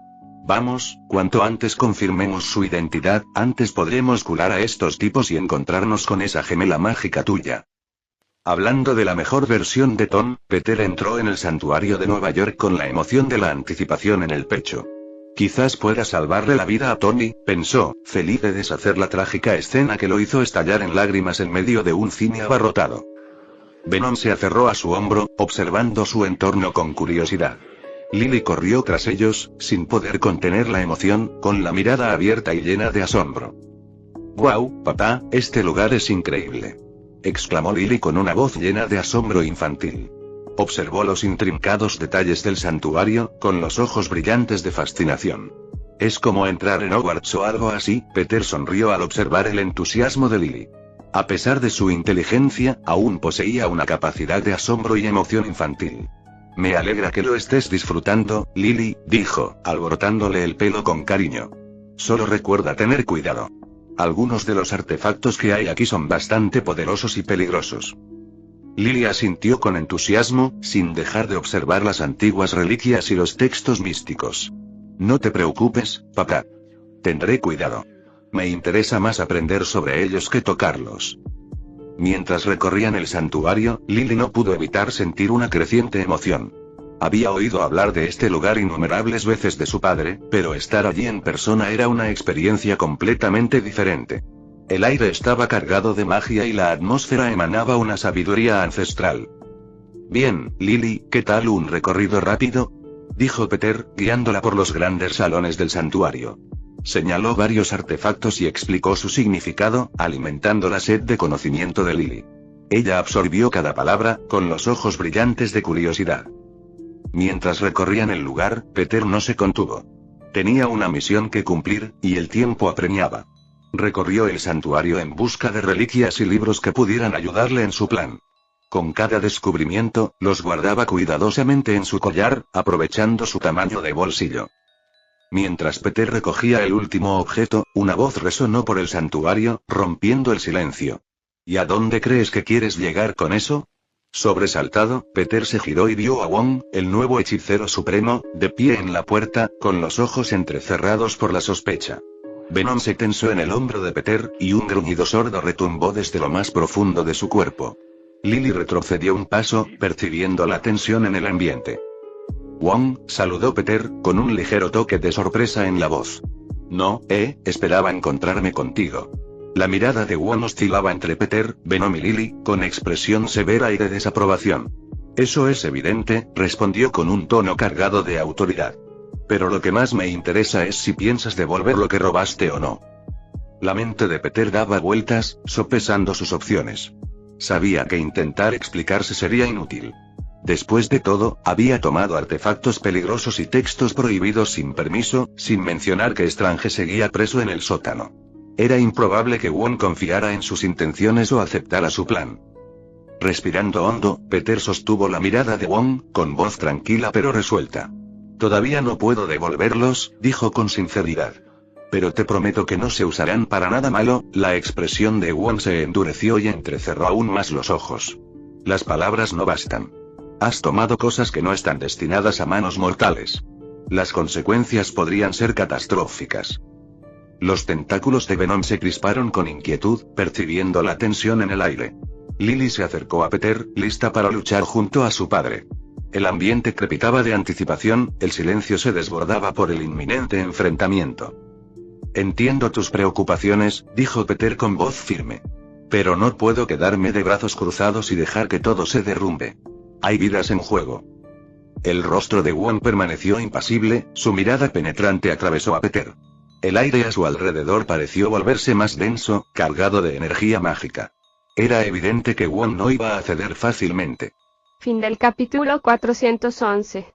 S3: Vamos, cuanto antes confirmemos su identidad, antes podremos curar a estos tipos y encontrarnos con esa gemela mágica tuya. Hablando de la mejor versión de Tom, Peter entró en el santuario de Nueva York con la emoción de la anticipación en el pecho. Quizás pueda salvarle la vida a Tony, pensó, feliz de deshacer la trágica escena que lo hizo estallar en lágrimas en medio de un cine abarrotado. Venom se aferró a su hombro, observando su entorno con curiosidad. Lily corrió tras ellos, sin poder contener la emoción, con la mirada abierta y llena de asombro. «¡Guau, papá, este lugar es increíble!», exclamó Lily con una voz llena de asombro infantil. Observó los intrincados detalles del santuario, con los ojos brillantes de fascinación. «Es como entrar en Hogwarts o algo así», Peter sonrió al observar el entusiasmo de Lily. A pesar de su inteligencia, aún poseía una capacidad de asombro y emoción infantil. «Me alegra que lo estés disfrutando, Lily», dijo, alborotándole el pelo con cariño. «Solo recuerda tener cuidado. Algunos de los artefactos que hay aquí son bastante poderosos y peligrosos». Lily asintió con entusiasmo, sin dejar de observar las antiguas reliquias y los textos místicos. «No te preocupes, papá. Tendré cuidado. Me interesa más aprender sobre ellos que tocarlos». Mientras recorrían el santuario, Lily no pudo evitar sentir una creciente emoción. Había oído hablar de este lugar innumerables veces de su padre, pero estar allí en persona era una experiencia completamente diferente. El aire estaba cargado de magia y la atmósfera emanaba una sabiduría ancestral. «Bien, Lily, ¿qué tal un recorrido rápido?», dijo Peter, guiándola por los grandes salones del santuario. Señaló varios artefactos y explicó su significado, alimentando la sed de conocimiento de Lily. Ella absorbió cada palabra, con los ojos brillantes de curiosidad. Mientras recorrían el lugar, Peter no se contuvo. Tenía una misión que cumplir, y el tiempo apremiaba. Recorrió el santuario en busca de reliquias y libros que pudieran ayudarle en su plan. Con cada descubrimiento, los guardaba cuidadosamente en su collar, aprovechando su tamaño de bolsillo. Mientras Peter recogía el último objeto, una voz resonó por el santuario, rompiendo el silencio. ¿Y a dónde crees que quieres llegar con eso? Sobresaltado, Peter se giró y vio a Wong, el nuevo hechicero supremo, de pie en la puerta, con los ojos entrecerrados por la sospecha. Venom se tensó en el hombro de Peter, y un gruñido sordo retumbó desde lo más profundo de su cuerpo. Lily retrocedió un paso, percibiendo la tensión en el ambiente. Wong, saludó Peter, con un ligero toque de sorpresa en la voz. No, esperaba encontrarme contigo. La mirada de Wong oscilaba entre Peter, Venom y Lily, con expresión severa y de desaprobación. Eso es evidente, respondió con un tono cargado de autoridad. Pero lo que más me interesa es si piensas devolver lo que robaste o no. La mente de Peter daba vueltas, sopesando sus opciones. Sabía que intentar explicarse sería inútil. Después de todo, había tomado artefactos peligrosos y textos prohibidos sin permiso, sin mencionar que Strange seguía preso en el sótano. Era improbable que Wong confiara en sus intenciones o aceptara su plan. Respirando hondo, Peter sostuvo la mirada de Wong, con voz tranquila pero resuelta. Todavía no puedo devolverlos, dijo con sinceridad. Pero te prometo que no se usarán para nada malo. La expresión de Wong se endureció y entrecerró aún más los ojos. Las palabras no bastan. Has tomado cosas que no están destinadas a manos mortales. Las consecuencias podrían ser catastróficas. Los tentáculos de Venom se crisparon con inquietud, percibiendo la tensión en el aire. Lily se acercó a Peter, lista para luchar junto a su padre. El ambiente crepitaba de anticipación, el silencio se desbordaba por el inminente enfrentamiento. Entiendo tus preocupaciones, dijo Peter con voz firme. Pero no puedo quedarme de brazos cruzados y dejar que todo se derrumbe. Hay vidas en juego. El rostro de Wong permaneció impasible, su mirada penetrante atravesó a Peter. El aire a su alrededor pareció volverse más denso, cargado de energía mágica. Era evidente que Wong no iba a ceder fácilmente.
S2: Fin del capítulo 411.